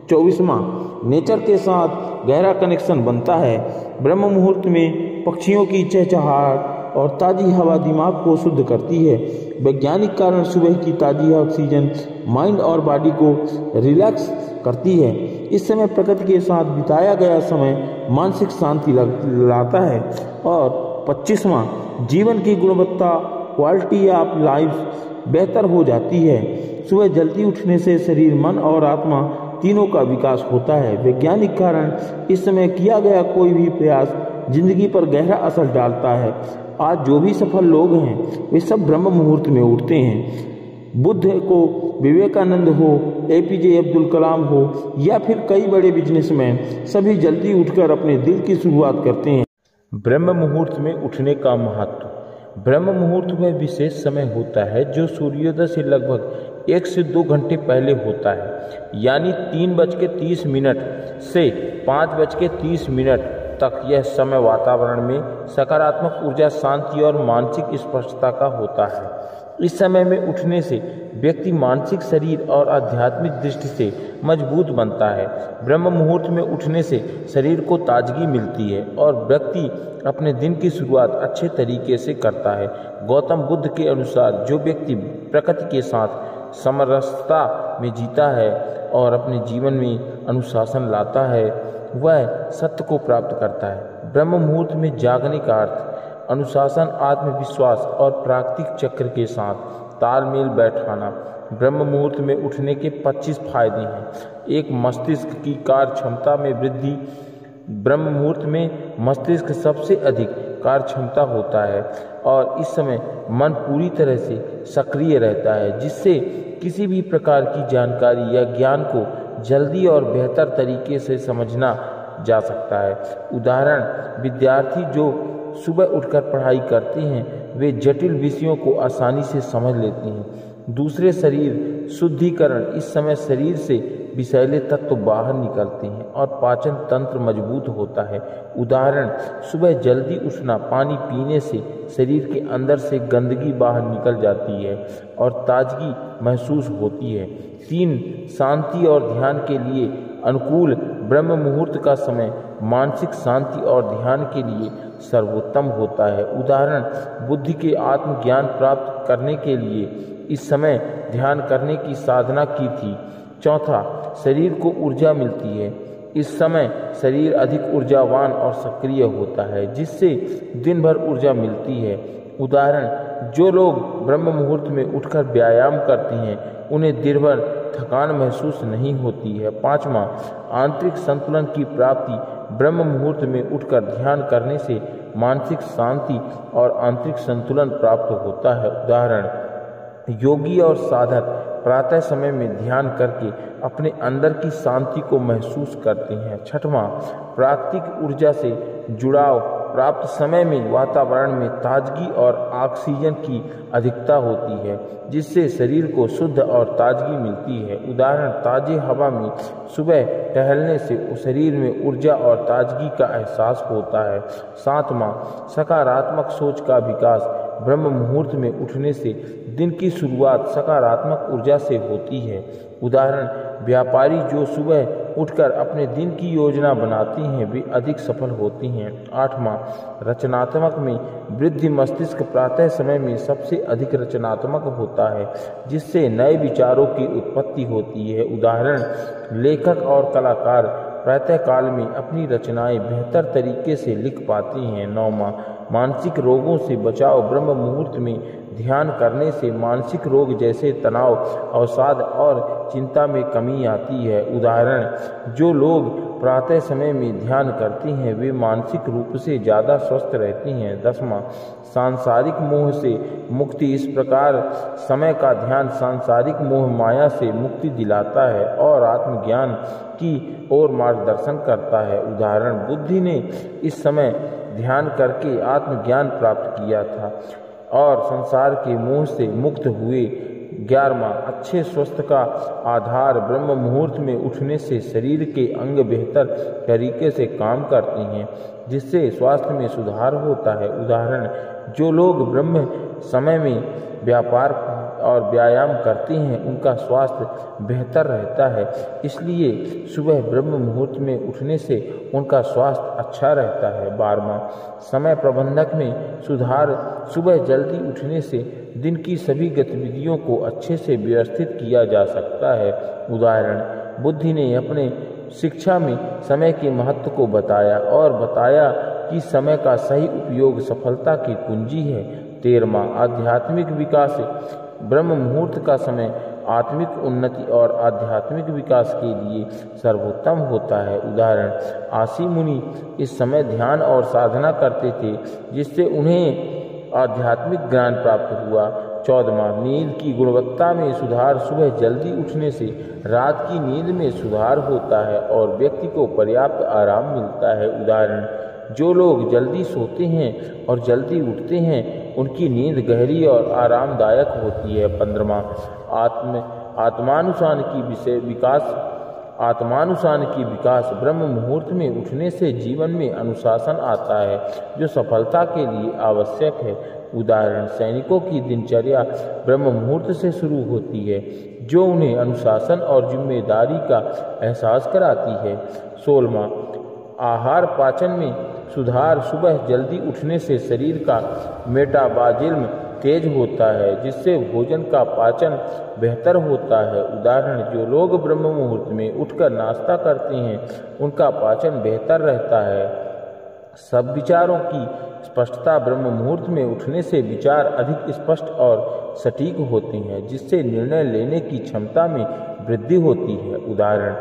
24वां, नेचर के साथ गहरा कनेक्शन बनता है। ब्रह्म मुहूर्त में पक्षियों की चहचहाहट और ताज़ी हवा दिमाग को शुद्ध करती है। वैज्ञानिक कारण सुबह की ताज़ी ऑक्सीजन माइंड और बॉडी को रिलैक्स करती है। इस समय प्रकृति के साथ बिताया गया समय मानसिक शांति लाता है। और 25वां, जीवन की गुणवत्ता क्वालिटी ऑफ लाइफ बेहतर हो जाती है। सुबह जल्दी उठने से शरीर, मन और आत्मा तीनों का विकास होता है। वैज्ञानिक कारण इस समय किया गया कोई भी प्रयास जिंदगी पर गहरा असर डालता है। आज जो भी सफल लोग हैं वे सब ब्रह्म मुहूर्त में उठते हैं। बुद्ध को विवेकानंद हो, APJ अब्दुल कलाम हो या फिर कई बड़े बिजनेसमैन, सभी जल्दी उठकर अपने दिन की शुरुआत करते हैं। ब्रह्म मुहूर्त में उठने का महत्व। ब्रह्म मुहूर्त में विशेष समय होता है जो सूर्योदय से लगभग 1 से 2 घंटे पहले होता है, यानी 3:30 से 5:30 तक। यह समय वातावरण में सकारात्मक ऊर्जा, शांति और मानसिक स्पष्टता का होता है। इस समय में उठने से व्यक्ति मानसिक, शरीर और आध्यात्मिक दृष्टि से मजबूत बनता है। ब्रह्म मुहूर्त में उठने से शरीर को ताजगी मिलती है और व्यक्ति अपने दिन की शुरुआत अच्छे तरीके से करता है। गौतम बुद्ध के अनुसार जो व्यक्ति प्रकृति के साथ समरसता में जीता है और अपने जीवन में अनुशासन लाता है वह सत्य को प्राप्त करता है। ब्रह्म मुहूर्त में जागने का अर्थ अनुशासन, आत्मविश्वास और प्राकृतिक चक्र के साथ तालमेल बैठाना। ब्रह्म मुहूर्त में उठने के 25 फायदे हैं। एक, मस्तिष्क की कार्य क्षमता में वृद्धि। ब्रह्म मुहूर्त में मस्तिष्क सबसे अधिक कार्य क्षमता होता है और इस समय मन पूरी तरह से सक्रिय रहता है, जिससे किसी भी प्रकार की जानकारी या ज्ञान को जल्दी और बेहतर तरीके से समझना जा सकता है। उदाहरण, विद्यार्थी जो सुबह उठकर पढ़ाई करते हैं वे जटिल विषयों को आसानी से समझ लेते हैं। दूसरे, शरीर शुद्धिकरण। इस समय शरीर से विषैले तत्व बाहर निकलते हैं और पाचन तंत्र मजबूत होता है। उदाहरण, सुबह जल्दी उठना, पानी पीने से शरीर के अंदर से गंदगी बाहर निकल जाती है और ताजगी महसूस होती है। 3, शांति और ध्यान के लिए अनुकूल। ब्रह्म मुहूर्त का समय मानसिक शांति और ध्यान के लिए सर्वोत्तम होता है। उदाहरण, बुद्धि के आत्मज्ञान प्राप्त करने के लिए इस समय ध्यान करने की साधना की थी। 4, शरीर को ऊर्जा मिलती है। इस समय शरीर अधिक ऊर्जावान और सक्रिय होता है, जिससे दिन भर ऊर्जा मिलती है। उदाहरण, जो लोग ब्रह्म मुहूर्त में उठकर व्यायाम करते हैं उन्हें दिन भर थकान महसूस नहीं होती है। 5, आंतरिक संतुलन की प्राप्ति। ब्रह्म मुहूर्त में उठकर ध्यान करने से मानसिक शांति और आंतरिक संतुलन प्राप्त होता है। उदाहरण, योगी और साधक प्रातः समय में ध्यान करके अपने अंदर की शांति को महसूस करते हैं। 6, प्राकृतिक ऊर्जा से जुड़ाव। प्राप्त समय में वातावरण में ताजगी और ऑक्सीजन की अधिकता होती है, जिससे शरीर को शुद्ध और ताजगी मिलती है। उदाहरण, ताज़ी हवा में सुबह टहलने से शरीर में ऊर्जा और ताजगी का एहसास होता है। 7, सकारात्मक सोच का विकास। ब्रह्म मुहूर्त में उठने से दिन की शुरुआत सकारात्मक ऊर्जा से होती है। उदाहरण, व्यापारी जो सुबह उठकर अपने दिन की योजना बनाते हैं वे अधिक सफल होते हैं। 8, रचनात्मक में वृद्धि। मस्तिष्क प्रातः समय में सबसे अधिक रचनात्मक होता है, जिससे नए विचारों की उत्पत्ति होती है। उदाहरण, लेखक और कलाकार प्रातः काल में अपनी रचनाएं बेहतर तरीके से लिख पाते हैं। 9, मानसिक रोगों से बचाव। ब्रह्म मुहूर्त में ध्यान करने से मानसिक रोग जैसे तनाव, अवसाद और चिंता में कमी आती है। उदाहरण, जो लोग प्रातः समय में ध्यान करते हैं वे मानसिक रूप से ज़्यादा स्वस्थ रहते हैं। 10, सांसारिक मोह से मुक्ति। इस प्रकार समय का ध्यान सांसारिक मोह माया से मुक्ति दिलाता है और आत्मज्ञान की ओर मार्गदर्शन करता है। उदाहरण, बुद्धि ने इस समय ध्यान करके आत्मज्ञान प्राप्त किया था और संसार के मोह से मुक्त हुए। 11, अच्छे स्वस्थ का आधार। ब्रह्म मुहूर्त में उठने से शरीर के अंग बेहतर तरीके से काम करते हैं, जिससे स्वास्थ्य में सुधार होता है। उदाहरण, जो लोग ब्रह्म समय में व्यापार और व्यायाम करते हैं उनका स्वास्थ्य बेहतर रहता है, इसलिए सुबह ब्रह्म मुहूर्त में उठने से उनका स्वास्थ्य अच्छा रहता है। 12, समय प्रबंधक में सुधार। सुबह जल्दी उठने से दिन की सभी गतिविधियों को अच्छे से व्यवस्थित किया जा सकता है। उदाहरण, बुद्धि ने अपने शिक्षा में समय के महत्व को बताया और बताया कि समय का सही उपयोग सफलता की कुंजी है। 13, आध्यात्मिक विकास। ब्रह्म मुहूर्त का समय आत्मिक उन्नति और आध्यात्मिक विकास के लिए सर्वोत्तम होता है। उदाहरण, आसी मुनि इस समय ध्यान और साधना करते थे, जिससे उन्हें आध्यात्मिक ज्ञान प्राप्त हुआ। 14, नींद की गुणवत्ता में सुधार। सुबह जल्दी उठने से रात की नींद में सुधार होता है और व्यक्ति को पर्याप्त आराम मिलता है। उदाहरण, जो लोग जल्दी सोते हैं और जल्दी उठते हैं उनकी नींद गहरी और आरामदायक होती है। 15, आत्मानुशासन की विकास। आत्मानुशासन की विकास। ब्रह्म मुहूर्त में उठने से जीवन में अनुशासन आता है जो सफलता के लिए आवश्यक है। उदाहरण, सैनिकों की दिनचर्या ब्रह्म मुहूर्त से शुरू होती है जो उन्हें अनुशासन और जिम्मेदारी का एहसास कराती है। 16वां, आहार पाचन में सुधार। सुबह जल्दी उठने से शरीर का मेटाबॉलिज्म तेज होता है जिससे भोजन का पाचन बेहतर होता है। उदाहरण, जो लोग ब्रह्म मुहूर्त में उठकर नाश्ता करते हैं उनका पाचन बेहतर रहता है। सब विचारों की स्पष्टता। ब्रह्म मुहूर्त में उठने से विचार अधिक स्पष्ट और सटीक होते हैं जिससे निर्णय लेने की क्षमता में वृद्धि होती है। उदाहरण,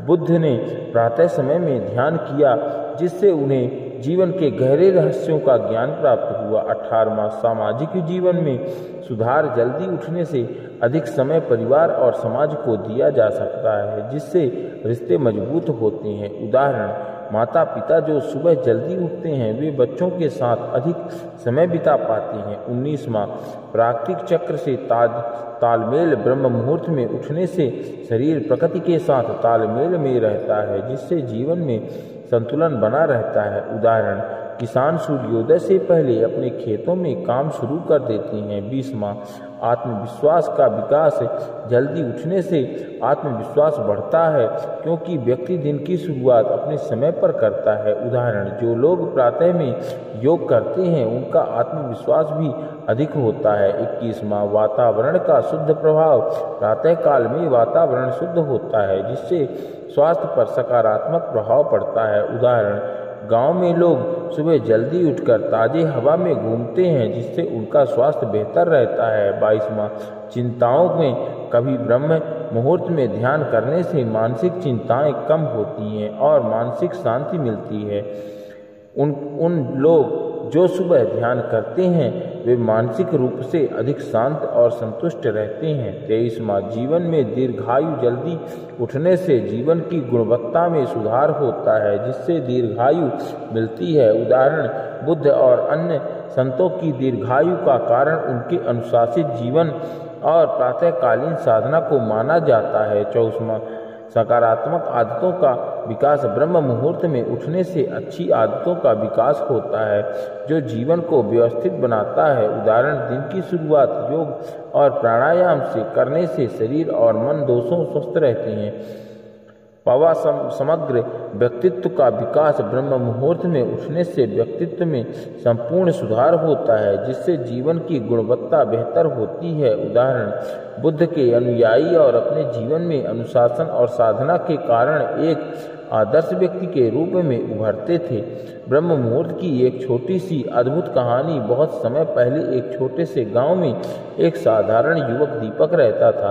बुद्ध ने प्रातः समय में ध्यान किया जिससे उन्हें जीवन के गहरे रहस्यों का ज्ञान प्राप्त हुआ। 18वां, सामाजिक जीवन में सुधार। जल्दी उठने से अधिक समय परिवार और समाज को दिया जा सकता है जिससे रिश्ते मजबूत होते हैं। उदाहरण, माता पिता जो सुबह जल्दी उठते हैं वे बच्चों के साथ अधिक समय बिता पाते हैं। 19वां, प्राकृतिक चक्र से तालमेल। ब्रह्म मुहूर्त में उठने से शरीर प्रकृति के साथ तालमेल में रहता है जिससे जीवन में संतुलन बना रहता है। उदाहरण, किसान सूर्योदय से पहले अपने खेतों में काम शुरू कर देते हैं। 20वां, आत्मविश्वास का विकास। जल्दी उठने से आत्मविश्वास बढ़ता है क्योंकि व्यक्ति दिन की शुरुआत अपने समय पर करता है। उदाहरण, जो लोग प्रातः में योग करते हैं उनका आत्मविश्वास भी अधिक होता है। 21वां, वातावरण का शुद्ध प्रभाव। प्रातःकाल में वातावरण शुद्ध होता है जिससे स्वास्थ्य पर सकारात्मक प्रभाव पड़ता है। उदाहरण, गांव में लोग सुबह जल्दी उठकर ताज़ी हवा में घूमते हैं जिससे उनका स्वास्थ्य बेहतर रहता है। 22वां, चिंताओं में कभी। ब्रह्म मुहूर्त में ध्यान करने से मानसिक चिंताएं कम होती हैं और मानसिक शांति मिलती है। उन लोग जो सुबह ध्यान करते हैं वे मानसिक रूप से अधिक शांत और संतुष्ट रहते हैं। 23वां, जीवन में दीर्घायु। जल्दी उठने से जीवन की गुणवत्ता में सुधार होता है जिससे दीर्घायु मिलती है। उदाहरण, बुद्ध और अन्य संतों की दीर्घायु का कारण उनके अनुशासित जीवन और प्रातःकालीन साधना को माना जाता है। 24वां, सकारात्मक आदतों का विकास। ब्रह्म मुहूर्त में उठने से अच्छी आदतों का विकास होता है जो जीवन को व्यवस्थित बनाता है। उदाहरण, दिन की शुरुआत योग और प्राणायाम से करने से शरीर और मन दोनों स्वस्थ रहते हैं। पवा समग्र व्यक्तित्व का विकास। ब्रह्म मुहूर्त में उठने से व्यक्तित्व में संपूर्ण सुधार होता है जिससे जीवन की गुणवत्ता बेहतर होती है। उदाहरण, बुद्ध के अनुयायी और अपने जीवन में अनुशासन और साधना के कारण एक आदर्श व्यक्ति के रूप में उभरते थे। ब्रह्म मुहूर्त की एक छोटी सी अद्भुत कहानी। बहुत समय पहले एक छोटे से गांव में एक साधारण युवक दीपक रहता था।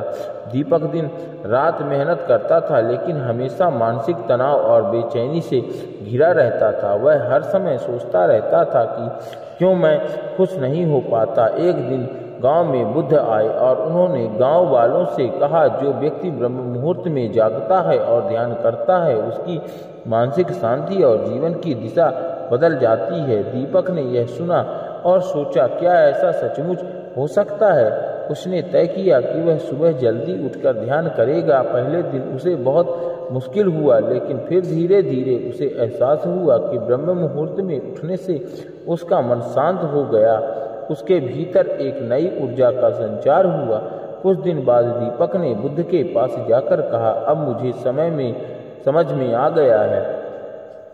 दीपक दिन रात मेहनत करता था लेकिन हमेशा मानसिक तनाव और बेचैनी से घिरा रहता था। वह हर समय सोचता रहता था कि क्यों मैं खुश नहीं हो पाता। एक दिन गांव में बुद्ध आए और उन्होंने गांव वालों से कहा, जो व्यक्ति ब्रह्म मुहूर्त में जागता है और ध्यान करता है उसकी मानसिक शांति और जीवन की दिशा बदल जाती है। दीपक ने यह सुना और सोचा, क्या ऐसा सचमुच हो सकता है। उसने तय किया कि वह सुबह जल्दी उठकर ध्यान करेगा। पहले दिन उसे बहुत मुश्किल हुआ लेकिन फिर धीरे धीरे उसे एहसास हुआ कि ब्रह्म मुहूर्त में उठने से उसका मन शांत हो गया। उसके भीतर एक नई ऊर्जा का संचार हुआ। कुछ दिन बाद दीपक ने बुद्ध के पास जाकर कहा, अब मुझे समझ में आ गया है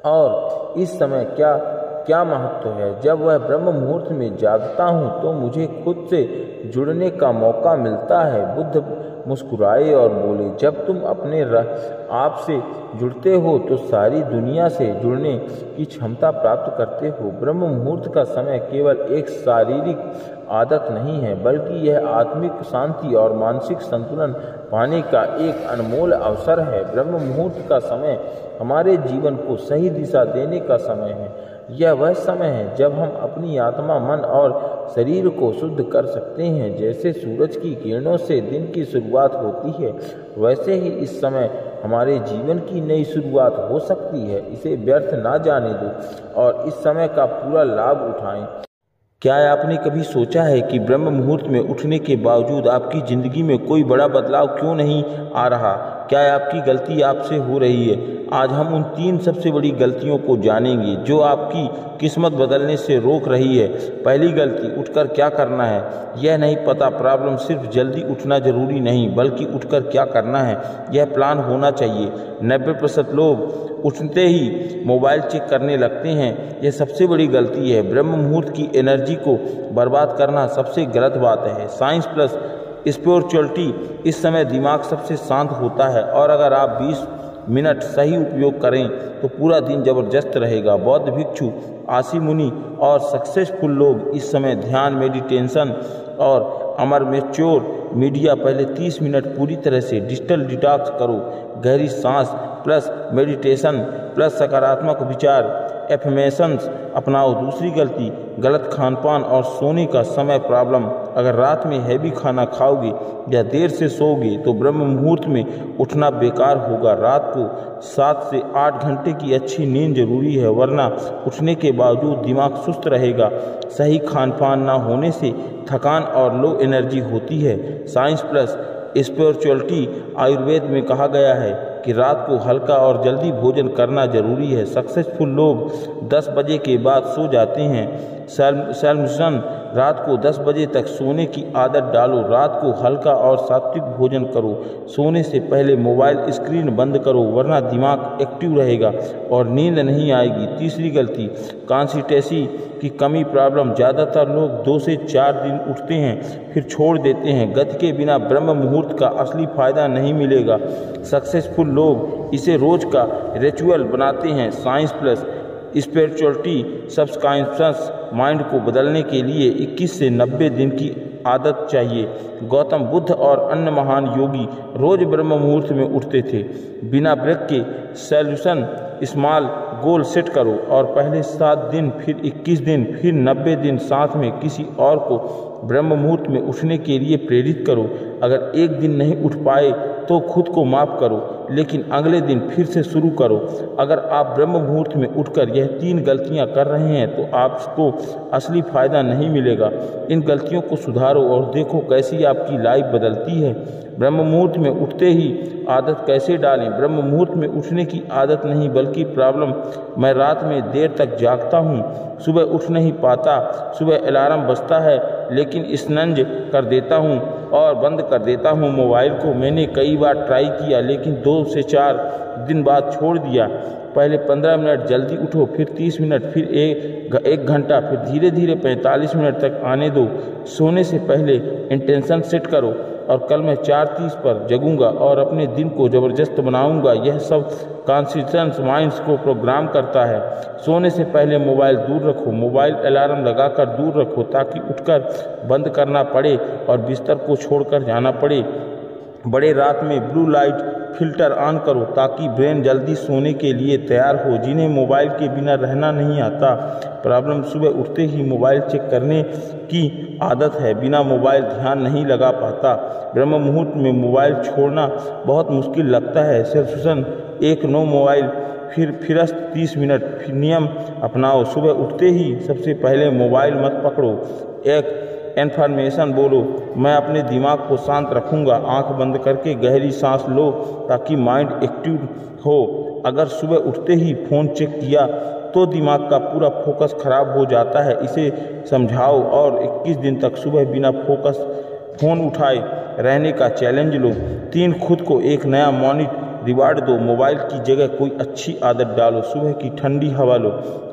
और इस समय क्या महत्व है। जब वह ब्रह्म मुहूर्त में जागता हूँ तो मुझे खुद से जुड़ने का मौका मिलता है। बुद्ध मुस्कुराए और बोले, जब तुम अपने आप से जुड़ते हो तो सारी दुनिया से जुड़ने की क्षमता प्राप्त करते हो। ब्रह्म मुहूर्त का समय केवल एक शारीरिक आदत नहीं है बल्कि यह आत्मिक शांति और मानसिक संतुलन पाने का एक अनमोल अवसर है। ब्रह्म मुहूर्त का समय हमारे जीवन को सही दिशा देने का समय है। यह वह समय है जब हम अपनी आत्मा, मन और शरीर को शुद्ध कर सकते हैं। जैसे सूरज की किरणों से दिन की शुरुआत होती है वैसे ही इस समय हमारे जीवन की नई शुरुआत हो सकती है। इसे व्यर्थ ना जाने दो और इस समय का पूरा लाभ उठाएं। क्या आपने कभी सोचा है कि ब्रह्म मुहूर्त में उठने के बावजूद आपकी ज़िंदगी में कोई बड़ा बदलाव क्यों नहीं आ रहा? क्या आपकी गलती आपसे हो रही है? आज हम उन 3 सबसे बड़ी गलतियों को जानेंगे जो आपकी किस्मत बदलने से रोक रही है। पहली गलती, उठकर क्या करना है? यह नहीं पता। प्रॉब्लम सिर्फ जल्दी उठना जरूरी नहीं, बल्कि उठकर क्या करना है यह प्लान होना चाहिए। 90% लोग उठते ही मोबाइल चेक करने लगते हैं। यह सबसे बड़ी गलती है। ब्रह्म मुहूर्त की एनर्जी को बर्बाद करना सबसे गलत बात है। साइंस प्लस स्पिरिचुअलिटी, इस समय दिमाग सबसे शांत होता है और अगर आप 20 मिनट सही उपयोग करें तो पूरा दिन जबरदस्त रहेगा। बौद्ध भिक्षु, आशी मुनि और सक्सेसफुल लोग इस समय ध्यान, मेडिटेशन और अमर मैच्योर मीडिया। पहले 30 मिनट पूरी तरह से डिजिटल डिटॉक्स करो। गहरी सांस प्लस मेडिटेशन प्लस सकारात्मक विचार, एफर्मेशंस अपनाओ। दूसरी गलती, गलत खानपान और सोने का समय प्रॉब्लम। अगर रात में हैवी खाना खाओगे या देर से सोओगे तो ब्रह्म मुहूर्त में उठना बेकार होगा। रात को 7 से 8 घंटे की अच्छी नींद जरूरी है, वरना उठने के बावजूद दिमाग सुस्त रहेगा। सही खानपान ना होने से थकान और लो एनर्जी होती है। साइंस प्लस स्पिरिचुअलिटी, आयुर्वेद में कहा गया है कि रात को हल्का और जल्दी भोजन करना जरूरी है। सक्सेसफुल लोग 10 बजे के बाद सो जाते हैं। सॉल्यूशन, रात को 10 बजे तक सोने की आदत डालो। रात को हल्का और सात्विक भोजन करो। सोने से पहले मोबाइल स्क्रीन बंद करो, वरना दिमाग एक्टिव रहेगा और नींद नहीं आएगी। तीसरी गलती, कंसिस्टेंसी की कमी प्रॉब्लम। ज़्यादातर लोग 2 से 4 दिन उठते हैं फिर छोड़ देते हैं। गति के बिना ब्रह्म मुहूर्त का असली फायदा नहीं मिलेगा। सक्सेसफुल लोग इसे रोज का रिचुअल बनाते हैं। Science plus spirituality, subconscious mind को बदलने के लिए 21 से 90 दिन की आदत चाहिए। गौतम बुद्ध और अन्य महान योगी रोज ब्रह्म मुहूर्त में उठते थे। बिना ब्रेक के सॉल्यूशन, स्मॉल गोल सेट करो और पहले 7 दिन, फिर 21 दिन, फिर 90 दिन साथ में किसी और को ब्रह्म मुहूर्त में उठने के लिए प्रेरित करो। अगर एक दिन नहीं उठ पाए तो खुद को माफ़ करो, लेकिन अगले दिन फिर से शुरू करो। अगर आप ब्रह्म मुहूर्त में उठकर यह 3 गलतियां कर रहे हैं तो आपको असली फ़ायदा नहीं मिलेगा। इन गलतियों को सुधारो और देखो कैसी आपकी लाइफ बदलती है। ब्रह्म मुहूर्त में उठते ही आदत कैसे डालें? ब्रह्म मुहूर्त में उठने की आदत नहीं बल्कि प्रॉब्लम। मैं रात में देर तक जागता हूँ, सुबह उठ नहीं पाता। सुबह अलार्म बजता है लेकिन स्नंज कर देता हूँ और बंद कर देता हूँ मोबाइल को। मैंने कई बार ट्राई किया लेकिन 2 से 4 दिन बाद छोड़ दिया। पहले 15 मिनट जल्दी उठो, फिर 30 मिनट, फिर 1 घंटा, फिर धीरे धीरे 45 मिनट तक आने दो। सोने से पहले इंटेंशन सेट करो और कल मैं 4:30 पर जगूंगा और अपने दिन को ज़बरदस्त बनाऊंगा। यह सब कॉन्शियस माइंड्स को प्रोग्राम करता है। सोने से पहले मोबाइल दूर रखो। मोबाइल अलार्म लगाकर दूर रखो ताकि उठकर बंद करना पड़े और बिस्तर को छोड़कर जाना पड़े। बड़े रात में ब्लू लाइट फिल्टर ऑन करो ताकि ब्रेन जल्दी सोने के लिए तैयार हो। जिन्हें मोबाइल के बिना रहना नहीं आता, प्रॉब्लम सुबह उठते ही मोबाइल चेक करने की आदत है। बिना मोबाइल ध्यान नहीं लगा पाता। ब्रह्म मुहूर्त में मोबाइल छोड़ना बहुत मुश्किल लगता है। सेल्यूशन 1, नो मोबाइल, फिर 30 मिनट, फिर नियम अपनाओ। सुबह उठते ही सबसे पहले मोबाइल मत पकड़ो। एक इन्फॉर्मेशन बोलो, मैं अपने दिमाग को शांत रखूंगा। आंख बंद करके गहरी सांस लो ताकि माइंड एक्टिव हो। अगर सुबह उठते ही फ़ोन चेक किया तो दिमाग का पूरा फोकस खराब हो जाता है। इसे समझाओ और 21 दिन तक सुबह बिना फ़ोन उठाए रहने का चैलेंज लो। 3, खुद को एक नया मॉर्निंग रिवार्ड दो। मोबाइल की जगह कोई अच्छी आदत डालो। सुबह की ठंडी हवा लो,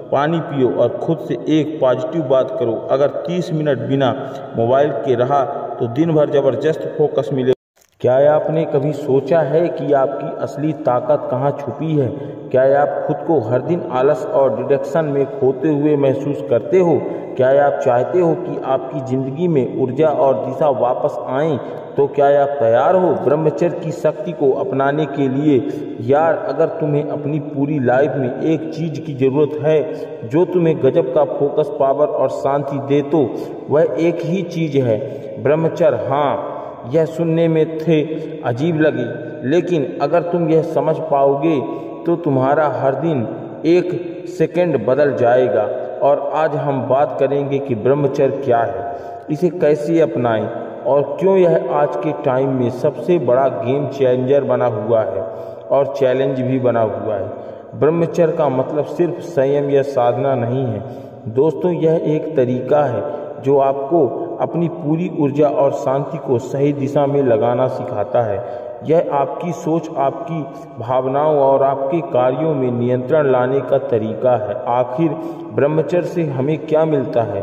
पानी पियो और खुद से एक पॉजिटिव बात करो। अगर 30 मिनट बिना मोबाइल के रहा तो दिन भर ज़बरदस्त फोकस मिलेगा। क्या आपने कभी सोचा है कि आपकी असली ताकत कहाँ छुपी है? क्या आप खुद को हर दिन आलस और डिडक्शन में खोते हुए महसूस करते हो? क्या आप चाहते हो कि आपकी ज़िंदगी में ऊर्जा और दिशा वापस आए? तो क्या आप तैयार हो ब्रह्मचर्य की शक्ति को अपनाने के लिए? यार, अगर तुम्हें अपनी पूरी लाइफ में एक चीज़ की ज़रूरत है जो तुम्हें गजब का फोकस, पावर और शांति दे तो वह एक ही चीज़ है, ब्रह्मचर्य। हाँ, यह सुनने में थे अजीब लगे, लेकिन अगर तुम यह समझ पाओगे तो तुम्हारा हर दिन 1 सेकंड बदल जाएगा और आज हम बात करेंगे कि ब्रह्मचर्य क्या है, इसे कैसे अपनाएं और क्यों यह आज के टाइम में सबसे बड़ा गेम चेंजर बना हुआ है और चैलेंज भी बना हुआ है। ब्रह्मचर्य का मतलब सिर्फ संयम या साधना नहीं है दोस्तों, यह एक तरीका है जो आपको अपनी पूरी ऊर्जा और शांति को सही दिशा में लगाना सिखाता है। यह आपकी सोच, आपकी भावनाओं और आपके कार्यों में नियंत्रण लाने का तरीका है। आखिर ब्रह्मचर्य से हमें क्या मिलता है,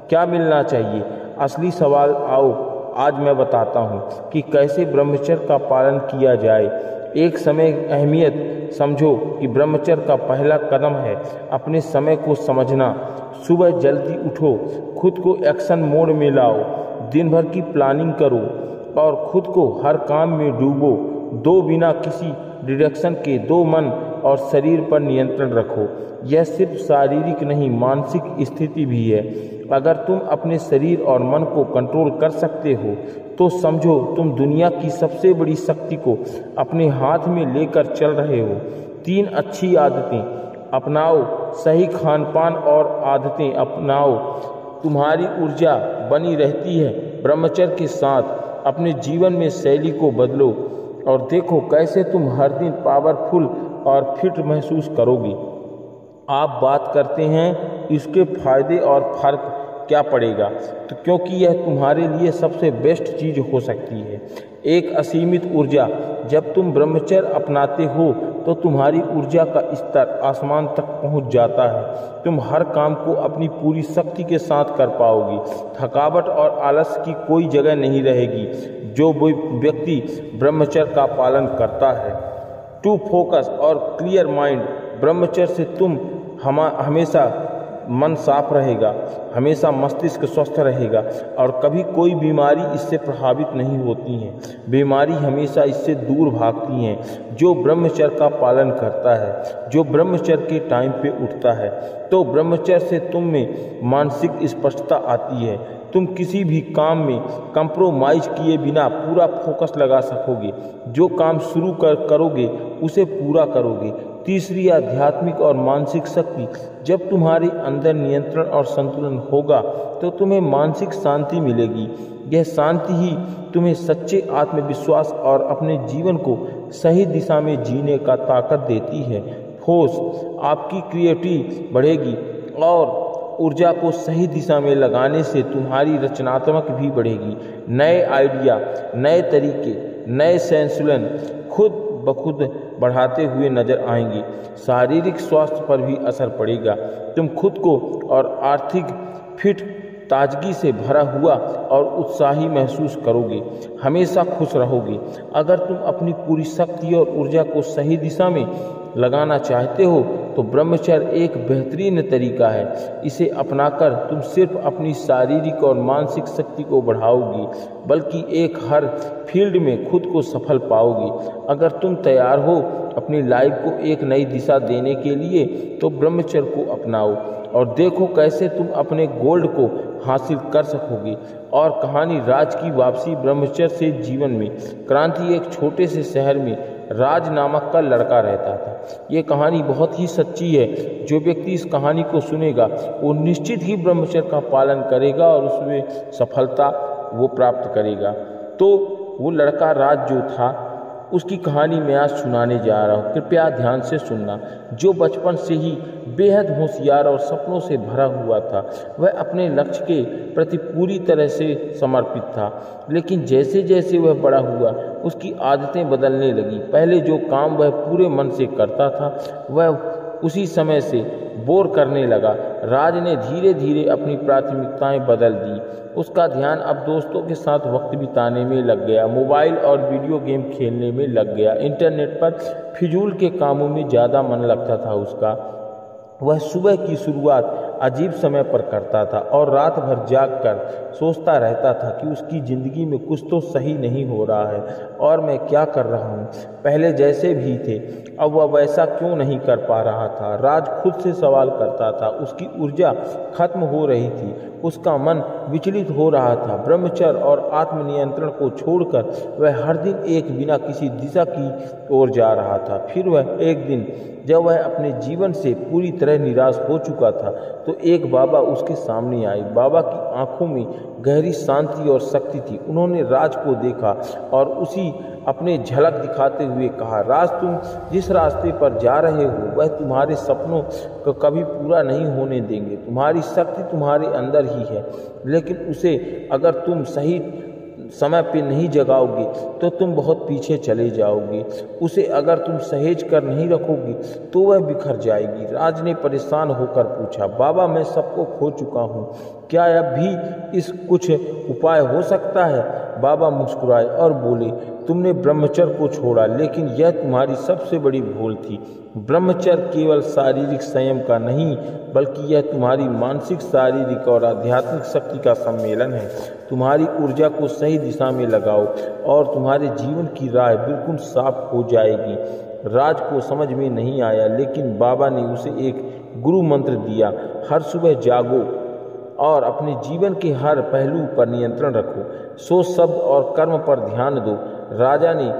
क्या मिलना चाहिए? असली सवाल आओ आज मैं बताता हूँ कि कैसे ब्रह्मचर्य का पालन किया जाए। एक समय अहमियत समझो कि ब्रह्मचर्य का पहला कदम है अपने समय को समझना। सुबह जल्दी उठो, खुद को एक्शन मोड में लाओ, दिन भर की प्लानिंग करो और खुद को हर काम में डूबो। दो बिना किसी डिडक्शन के दो मन और शरीर पर नियंत्रण रखो। यह सिर्फ शारीरिक नहीं, मानसिक स्थिति भी है। अगर तुम अपने शरीर और मन को कंट्रोल कर सकते हो तो समझो तुम दुनिया की सबसे बड़ी शक्ति को अपने हाथ में लेकर चल रहे हो। 3 अच्छी आदतें अपनाओ, सही खान पान और आदतें अपनाओ, तुम्हारी ऊर्जा बनी रहती है। ब्रह्मचर्य के साथ अपने जीवन में शैली को बदलो और देखो कैसे तुम हर दिन पावरफुल और फिट महसूस करोगे। आप बात करते हैं इसके फायदे और फर्क क्या पड़ेगा, तो क्योंकि यह तुम्हारे लिए सबसे बेस्ट चीज़ हो सकती है। एक असीमित ऊर्जा। जब तुम ब्रह्मचर्य अपनाते हो तो तुम्हारी ऊर्जा का स्तर आसमान तक पहुंच जाता है। तुम हर काम को अपनी पूरी शक्ति के साथ कर पाओगी। थकावट और आलस की कोई जगह नहीं रहेगी। जो व्यक्ति ब्रह्मचर्य का पालन करता है, टू फोकस और क्लियर माइंड। ब्रह्मचर्य से तुम हमेशा मन साफ रहेगा, हमेशा मस्तिष्क स्वस्थ रहेगा और कभी कोई बीमारी इससे प्रभावित नहीं होती है। बीमारी हमेशा इससे दूर भागती हैं। जो ब्रह्मचर्य का पालन करता है, जो ब्रह्मचर्य के टाइम पे उठता है, तो ब्रह्मचर्य से तुम में मानसिक स्पष्टता आती है। तुम किसी भी काम में कंप्रोमाइज किए बिना पूरा फोकस लगा सकोगे। जो काम शुरू करोगे उसे पूरा करोगे। तीसरी, आध्यात्मिक और मानसिक शक्ति। जब तुम्हारे अंदर नियंत्रण और संतुलन होगा तो तुम्हें मानसिक शांति मिलेगी। यह शांति ही तुम्हें सच्चे आत्मविश्वास और अपने जीवन को सही दिशा में जीने का ताकत देती है। फोर्स, आपकी क्रिएटिविटी बढ़ेगी और ऊर्जा को सही दिशा में लगाने से तुम्हारी रचनात्मक भी बढ़ेगी। नए आइडिया, नए तरीके, नए संतुलन खुद ब खुद बढ़ाते हुए नजर आएंगे। शारीरिक स्वास्थ्य पर भी असर पड़ेगा। तुम खुद को और आर्थिक फिट, ताजगी से भरा हुआ और उत्साही महसूस करोगे। हमेशा खुश रहोगे। अगर तुम अपनी पूरी शक्ति और ऊर्जा को सही दिशा में लगाना चाहते हो तो ब्रह्मचर्य एक बेहतरीन तरीका है। इसे अपनाकर तुम सिर्फ अपनी शारीरिक और मानसिक शक्ति को बढ़ाओगी, बल्कि एक हर फील्ड में खुद को सफल पाओगी। अगर तुम तैयार हो अपनी लाइफ को एक नई दिशा देने के लिए तो ब्रह्मचर्य को अपनाओ और देखो कैसे तुम अपने गोल्ड को हासिल कर सकोगे। और कहानी राज की वापसी। ब्रह्मचर्य से जीवन में क्रांति। एक छोटे से शहर में राज नामक का लड़का रहता था। ये कहानी बहुत ही सच्ची है। जो व्यक्ति इस कहानी को सुनेगा वो निश्चित ही ब्रह्मचर्य का पालन करेगा और उसमें सफलता वो प्राप्त करेगा। तो वो लड़का राज जो था उसकी कहानी मैं आज सुनाने जा रहा हूँ। कृपया ध्यान से सुनना। जो बचपन से ही बेहद होशियार और सपनों से भरा हुआ था, वह अपने लक्ष्य के प्रति पूरी तरह से समर्पित था। लेकिन जैसे जैसे वह बड़ा हुआ उसकी आदतें बदलने लगी। पहले जो काम वह पूरे मन से करता था वह उसी समय से बोर करने लगा। राज ने धीरे धीरे अपनी प्राथमिकताएं बदल दी। उसका ध्यान अब दोस्तों के साथ वक्त बिताने में लग गया, मोबाइल और वीडियो गेम खेलने में लग गया। इंटरनेट पर फिजूल के कामों में ज़्यादा मन लगता था उसका। वह सुबह की शुरुआत अजीब समय पर करता था और रात भर जागकर सोचता रहता था कि उसकी ज़िंदगी में कुछ तो सही नहीं हो रहा है और मैं क्या कर रहा हूँ। पहले जैसे भी थे अब वह वैसा क्यों नहीं कर पा रहा था? राज खुद से सवाल करता था। उसकी ऊर्जा खत्म हो रही थी, उसका मन विचलित हो रहा था। ब्रह्मचर्य और आत्मनियंत्रण को छोड़कर वह हर दिन एक बिना किसी दिशा की ओर जा रहा था। फिर वह एक दिन जब वह अपने जीवन से पूरी तरह निराश हो चुका था तो एक बाबा उसके सामने आए। बाबा की आंखों में गहरी शांति और शक्ति थी। उन्होंने राज को देखा और उसी अपने झलक दिखाते हुए कहा, राज, तुम जिस रास्ते पर जा रहे हो वह तुम्हारे सपनों को कभी पूरा नहीं होने देंगे। तुम्हारी शक्ति तुम्हारे अंदर ही है, लेकिन उसे अगर तुम सही समय पे नहीं जगाओगे तो तुम बहुत पीछे चले जाओगे। उसे अगर तुम सहेज कर नहीं रखोगे तो वह बिखर जाएगी। राज ने परेशान होकर पूछा, बाबा, मैं सबको खो चुका हूँ, क्या अब भी इस कुछ उपाय हो सकता है? बाबा मुस्कुराए और बोले, तुमने ब्रह्मचर्य को छोड़ा, लेकिन यह तुम्हारी सबसे बड़ी भूल थी। ब्रह्मचर्य केवल शारीरिक संयम का नहीं, बल्कि यह तुम्हारी मानसिक, शारीरिक और आध्यात्मिक शक्ति का सम्मेलन है। तुम्हारी ऊर्जा को सही दिशा में लगाओ और तुम्हारे जीवन की राह बिल्कुल साफ हो जाएगी। राज को समझ में नहीं आया, लेकिन बाबा ने उसे एक गुरु मंत्र दिया, हर सुबह जागो और अपने जीवन के हर पहलू पर नियंत्रण रखो, सोच, शब्द और कर्म पर ध्यान दो। राजा ने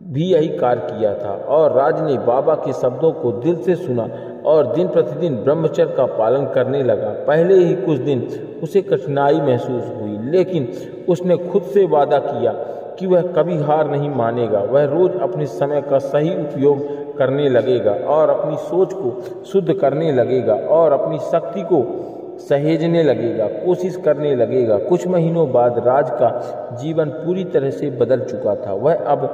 भी यही कार्य किया था और राज ने बाबा के शब्दों को दिल से सुना और दिन प्रतिदिन ब्रह्मचर्य का पालन करने लगा। पहले ही कुछ दिन उसे कठिनाई महसूस हुई, लेकिन उसने खुद से वादा किया कि वह कभी हार नहीं मानेगा। वह रोज अपने समय का सही उपयोग करने लगेगा और अपनी सोच को शुद्ध करने लगेगा और अपनी शक्ति को सहेजने लगेगा, कोशिश करने लगेगा। कुछ महीनों बाद राज का जीवन पूरी तरह से बदल चुका था। वह अब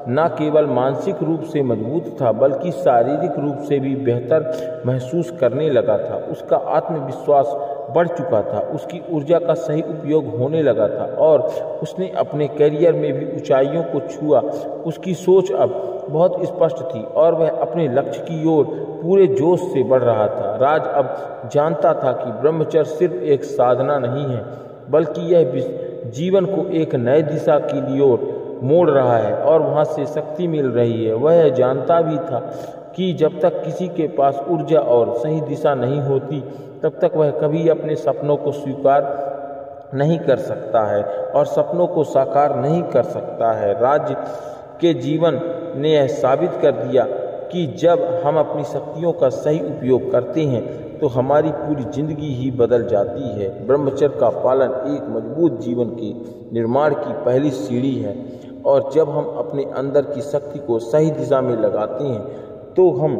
न केवल मानसिक रूप से मजबूत था, बल्कि शारीरिक रूप से भी बेहतर महसूस करने लगा था। उसका आत्मविश्वास बढ़ चुका था, उसकी ऊर्जा का सही उपयोग होने लगा था और उसने अपने करियर में भी ऊंचाइयों को छुआ। उसकी सोच अब बहुत स्पष्ट थी और वह अपने लक्ष्य की ओर पूरे जोश से बढ़ रहा था। राज अब जानता था कि ब्रह्मचर्य सिर्फ एक साधना नहीं है, बल्कि यह जीवन को एक नए दिशा की ओर मोड़ रहा है और वहाँ से शक्ति मिल रही है। वह जानता भी था कि जब तक किसी के पास ऊर्जा और सही दिशा नहीं होती, तब तक वह कभी अपने सपनों को स्वीकार नहीं कर सकता है और सपनों को साकार नहीं कर सकता है। राज के जीवन ने यह साबित कर दिया कि जब हम अपनी शक्तियों का सही उपयोग करते हैं तो हमारी पूरी जिंदगी ही बदल जाती है। ब्रह्मचर्य का पालन एक मजबूत जीवन के निर्माण की पहली सीढ़ी है और जब हम अपने अंदर की शक्ति को सही दिशा में लगाते हैं तो हम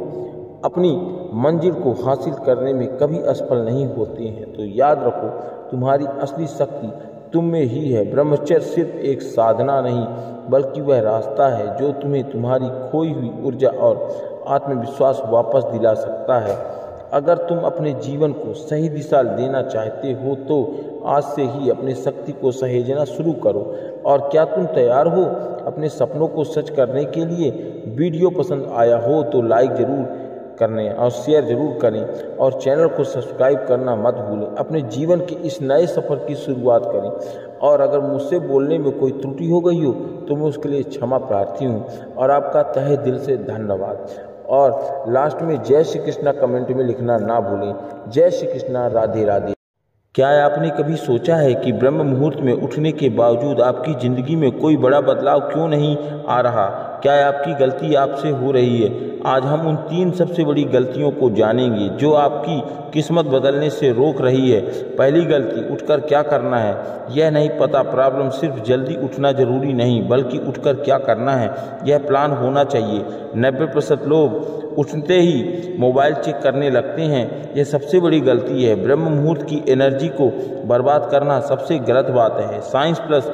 अपनी मंजिल को हासिल करने में कभी असफल नहीं होते हैं। तो याद रखो, तुम्हारी असली शक्ति तुम में ही है। ब्रह्मचर्य सिर्फ एक साधना नहीं, बल्कि वह रास्ता है जो तुम्हें तुम्हारी खोई हुई ऊर्जा और आत्मविश्वास वापस दिला सकता है। अगर तुम अपने जीवन को सही दिशा देना चाहते हो तो आज से ही अपनी शक्ति को सहेजना शुरू करो। और क्या तुम तैयार हो अपने सपनों को सच करने के लिए? वीडियो पसंद आया हो तो लाइक ज़रूर करने और शेयर जरूर करें और चैनल को सब्सक्राइब करना मत भूलें। अपने जीवन के इस नए सफ़र की शुरुआत करें और अगर मुझसे बोलने में कोई त्रुटि हो गई हो तो मैं उसके लिए क्षमा प्रार्थी हूँ और आपका तहे दिल से धन्यवाद। और लास्ट में जय श्री कृष्णा कमेंट में लिखना ना भूलें। जय श्री कृष्णा, राधे राधे। क्या आपने कभी सोचा है कि ब्रह्म मुहूर्त में उठने के बावजूद आपकी ज़िंदगी में कोई बड़ा बदलाव क्यों नहीं आ रहा? क्या आपकी गलती आपसे हो रही है? आज हम उन 3 सबसे बड़ी गलतियों को जानेंगे जो आपकी किस्मत बदलने से रोक रही है। पहली गलती, उठकर क्या करना है। यह नहीं पता। प्रॉब्लम सिर्फ जल्दी उठना जरूरी नहीं, बल्कि उठकर क्या करना है यह प्लान होना चाहिए। 90% लोग उठते ही मोबाइल चेक करने लगते हैं। यह सबसे बड़ी गलती है। ब्रह्म मुहूर्त की एनर्जी को बर्बाद करना सबसे गलत बात है। साइंस प्लस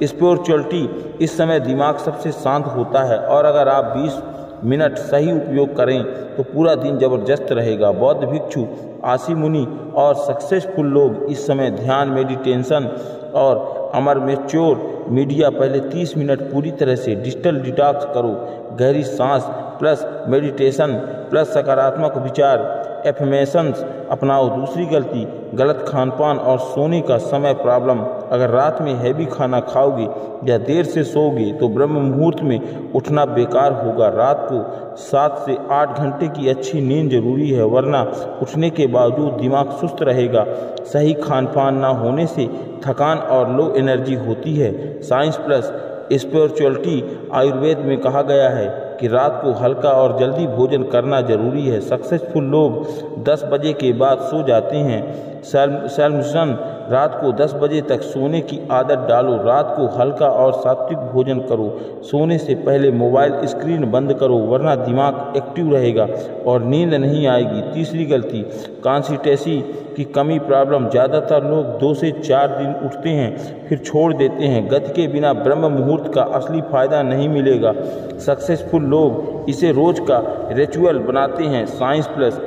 स्पिरिचुअलिटी, इस समय दिमाग सबसे शांत होता है और अगर आप 20 मिनट सही उपयोग करें तो पूरा दिन जबरदस्त रहेगा। बौद्ध भिक्षु, आशी मुनि और सक्सेसफुल लोग इस समय ध्यान, मेडिटेशन और अमर मैच्योर मीडिया। पहले 30 मिनट पूरी तरह से डिजिटल डिटॉक्स करो। गहरी सांस, प्लस मेडिटेशन प्लस सकारात्मक विचार एफर्मेशंस अपनाओ। दूसरी गलती, गलत खानपान और सोने का समय प्रॉब्लम। अगर रात में हैवी खाना खाओगे या देर से सोओगे तो ब्रह्म मुहूर्त में उठना बेकार होगा। रात को 7 से 8 घंटे की अच्छी नींद जरूरी है, वरना उठने के बावजूद दिमाग सुस्त रहेगा। सही खानपान ना होने से थकान और लो एनर्जी होती है। साइंस प्लस स्पिरिचुअलिटी आयुर्वेद में कहा गया है कि रात को हल्का और जल्दी भोजन करना जरूरी है। सक्सेसफुल लोग 10 बजे के बाद सो जाते हैं। सॉल्यूशन, रात को 10 बजे तक सोने की आदत डालो। रात को हल्का और सात्विक भोजन करो। सोने से पहले मोबाइल स्क्रीन बंद करो, वरना दिमाग एक्टिव रहेगा और नींद नहीं आएगी। तीसरी गलती, कंसिस्टेंसी की कमी प्रॉब्लम। ज़्यादातर लोग 2 से 4 दिन उठते हैं फिर छोड़ देते हैं। गति के बिना ब्रह्म मुहूर्त का असली फायदा नहीं मिलेगा। सक्सेसफुल लोग इसे रोज का रिचुअल बनाते हैं। Science plus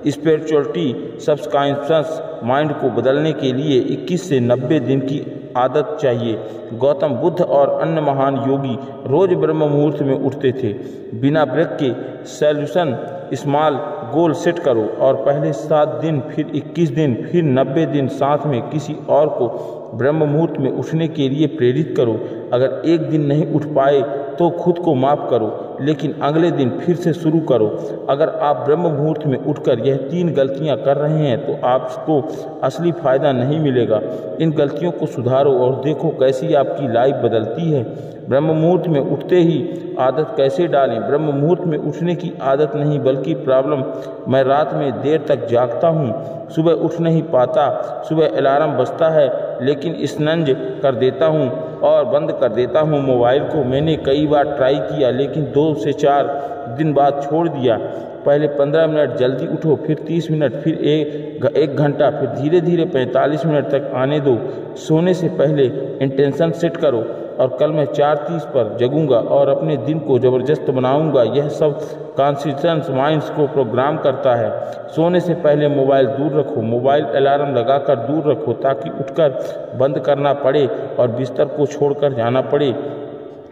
spirituality subconscious mind को बदलने के लिए 21 से 90 दिन की आदत चाहिए। गौतम बुद्ध और अन्य महान योगी रोज ब्रह्म मुहूर्त में उठते थे। बिना ब्रेक के सॉल्यूशन, स्मॉल गोल सेट करो और पहले 7 दिन, फिर 21 दिन, फिर 90 दिन साथ में किसी और को ब्रह्म मुहूर्त में उठने के लिए प्रेरित करो। अगर एक दिन नहीं उठ पाए तो खुद को माफ़ करो, लेकिन अगले दिन फिर से शुरू करो। अगर आप ब्रह्म मुहूर्त में उठकर यह 3 गलतियां कर रहे हैं तो आपको असली फ़ायदा नहीं मिलेगा। इन गलतियों को सुधारो और देखो कैसी आपकी लाइफ बदलती है। ब्रह्म मुहूर्त में उठते ही आदत कैसे डालें? ब्रह्म मुहूर्त में उठने की आदत नहीं बल्कि प्रॉब्लम। मैं रात में देर तक जागता हूँ, सुबह उठ नहीं पाता। सुबह अलार्म बजता है लेकिन स्नंज कर देता हूँ और बंद कर देता हूँ मोबाइल को। मैंने कई बार ट्राई किया लेकिन 2 से 4 दिन बाद छोड़ दिया। पहले 15 मिनट जल्दी उठो, फिर 30 मिनट, फिर 1 घंटा, फिर धीरे धीरे 45 मिनट तक आने दो। सोने से पहले इंटेंशन सेट करो और कल मैं 4:30 पर जगूंगा और अपने दिन को ज़बरदस्त बनाऊंगा। यह सब कॉन्शियस माइंड्स को प्रोग्राम करता है। सोने से पहले मोबाइल दूर रखो। मोबाइल अलार्म लगाकर दूर रखो ताकि उठकर बंद करना पड़े और बिस्तर को छोड़कर जाना पड़े।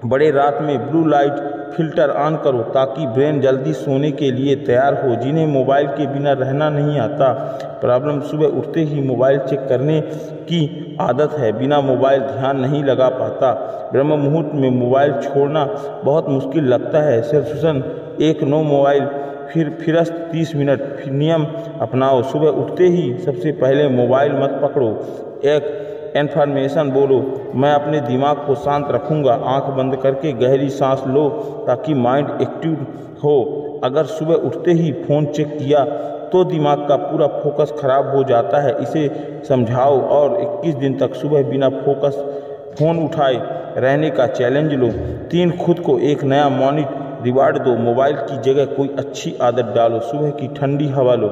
बड़े रात में ब्लू लाइट फिल्टर ऑन करो ताकि ब्रेन जल्दी सोने के लिए तैयार हो। जिन्हें मोबाइल के बिना रहना नहीं आता, प्रॉब्लम सुबह उठते ही मोबाइल चेक करने की आदत है। बिना मोबाइल ध्यान नहीं लगा पाता। ब्रह्म मुहूर्त में मोबाइल छोड़ना बहुत मुश्किल लगता है। सॉल्यूशन 1, नो मोबाइल, फिर 30 मिनट, फिर नियम अपनाओ। सुबह उठते ही सबसे पहले मोबाइल मत पकड़ो। एक इन्फॉर्मेशन बोलो, मैं अपने दिमाग को शांत रखूंगा। आंख बंद करके गहरी सांस लो ताकि माइंड एक्टिव हो। अगर सुबह उठते ही फ़ोन चेक किया तो दिमाग का पूरा फोकस खराब हो जाता है। इसे समझाओ और 21 दिन तक सुबह बिना फ़ोन उठाए रहने का चैलेंज लो। 3, खुद को एक नया मॉर्निंग रिवार्ड दो। मोबाइल की जगह कोई अच्छी आदत डालो। सुबह की ठंडी हवा लो,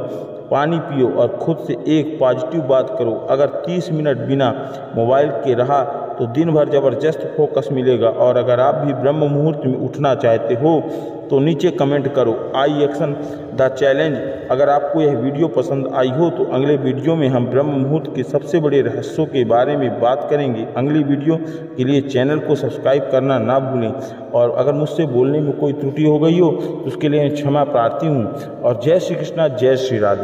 पानी पियो और खुद से एक पॉजिटिव बात करो। अगर 30 मिनट बिना मोबाइल के रहा तो दिन भर ज़बरदस्त फोकस मिलेगा। और अगर आप भी ब्रह्म मुहूर्त में उठना चाहते हो तो नीचे कमेंट करो आई एक्शन द चैलेंज। अगर आपको यह वीडियो पसंद आई हो तो अगले वीडियो में हम ब्रह्म मुहूर्त के सबसे बड़े रहस्यों के बारे में बात करेंगे। अगली वीडियो के लिए चैनल को सब्सक्राइब करना ना भूलें। और अगर मुझसे बोलने में कोई त्रुटि हो गई हो तो उसके लिए क्षमा प्रार्थी हूँ। और जय श्री कृष्णा, जय श्री राधे।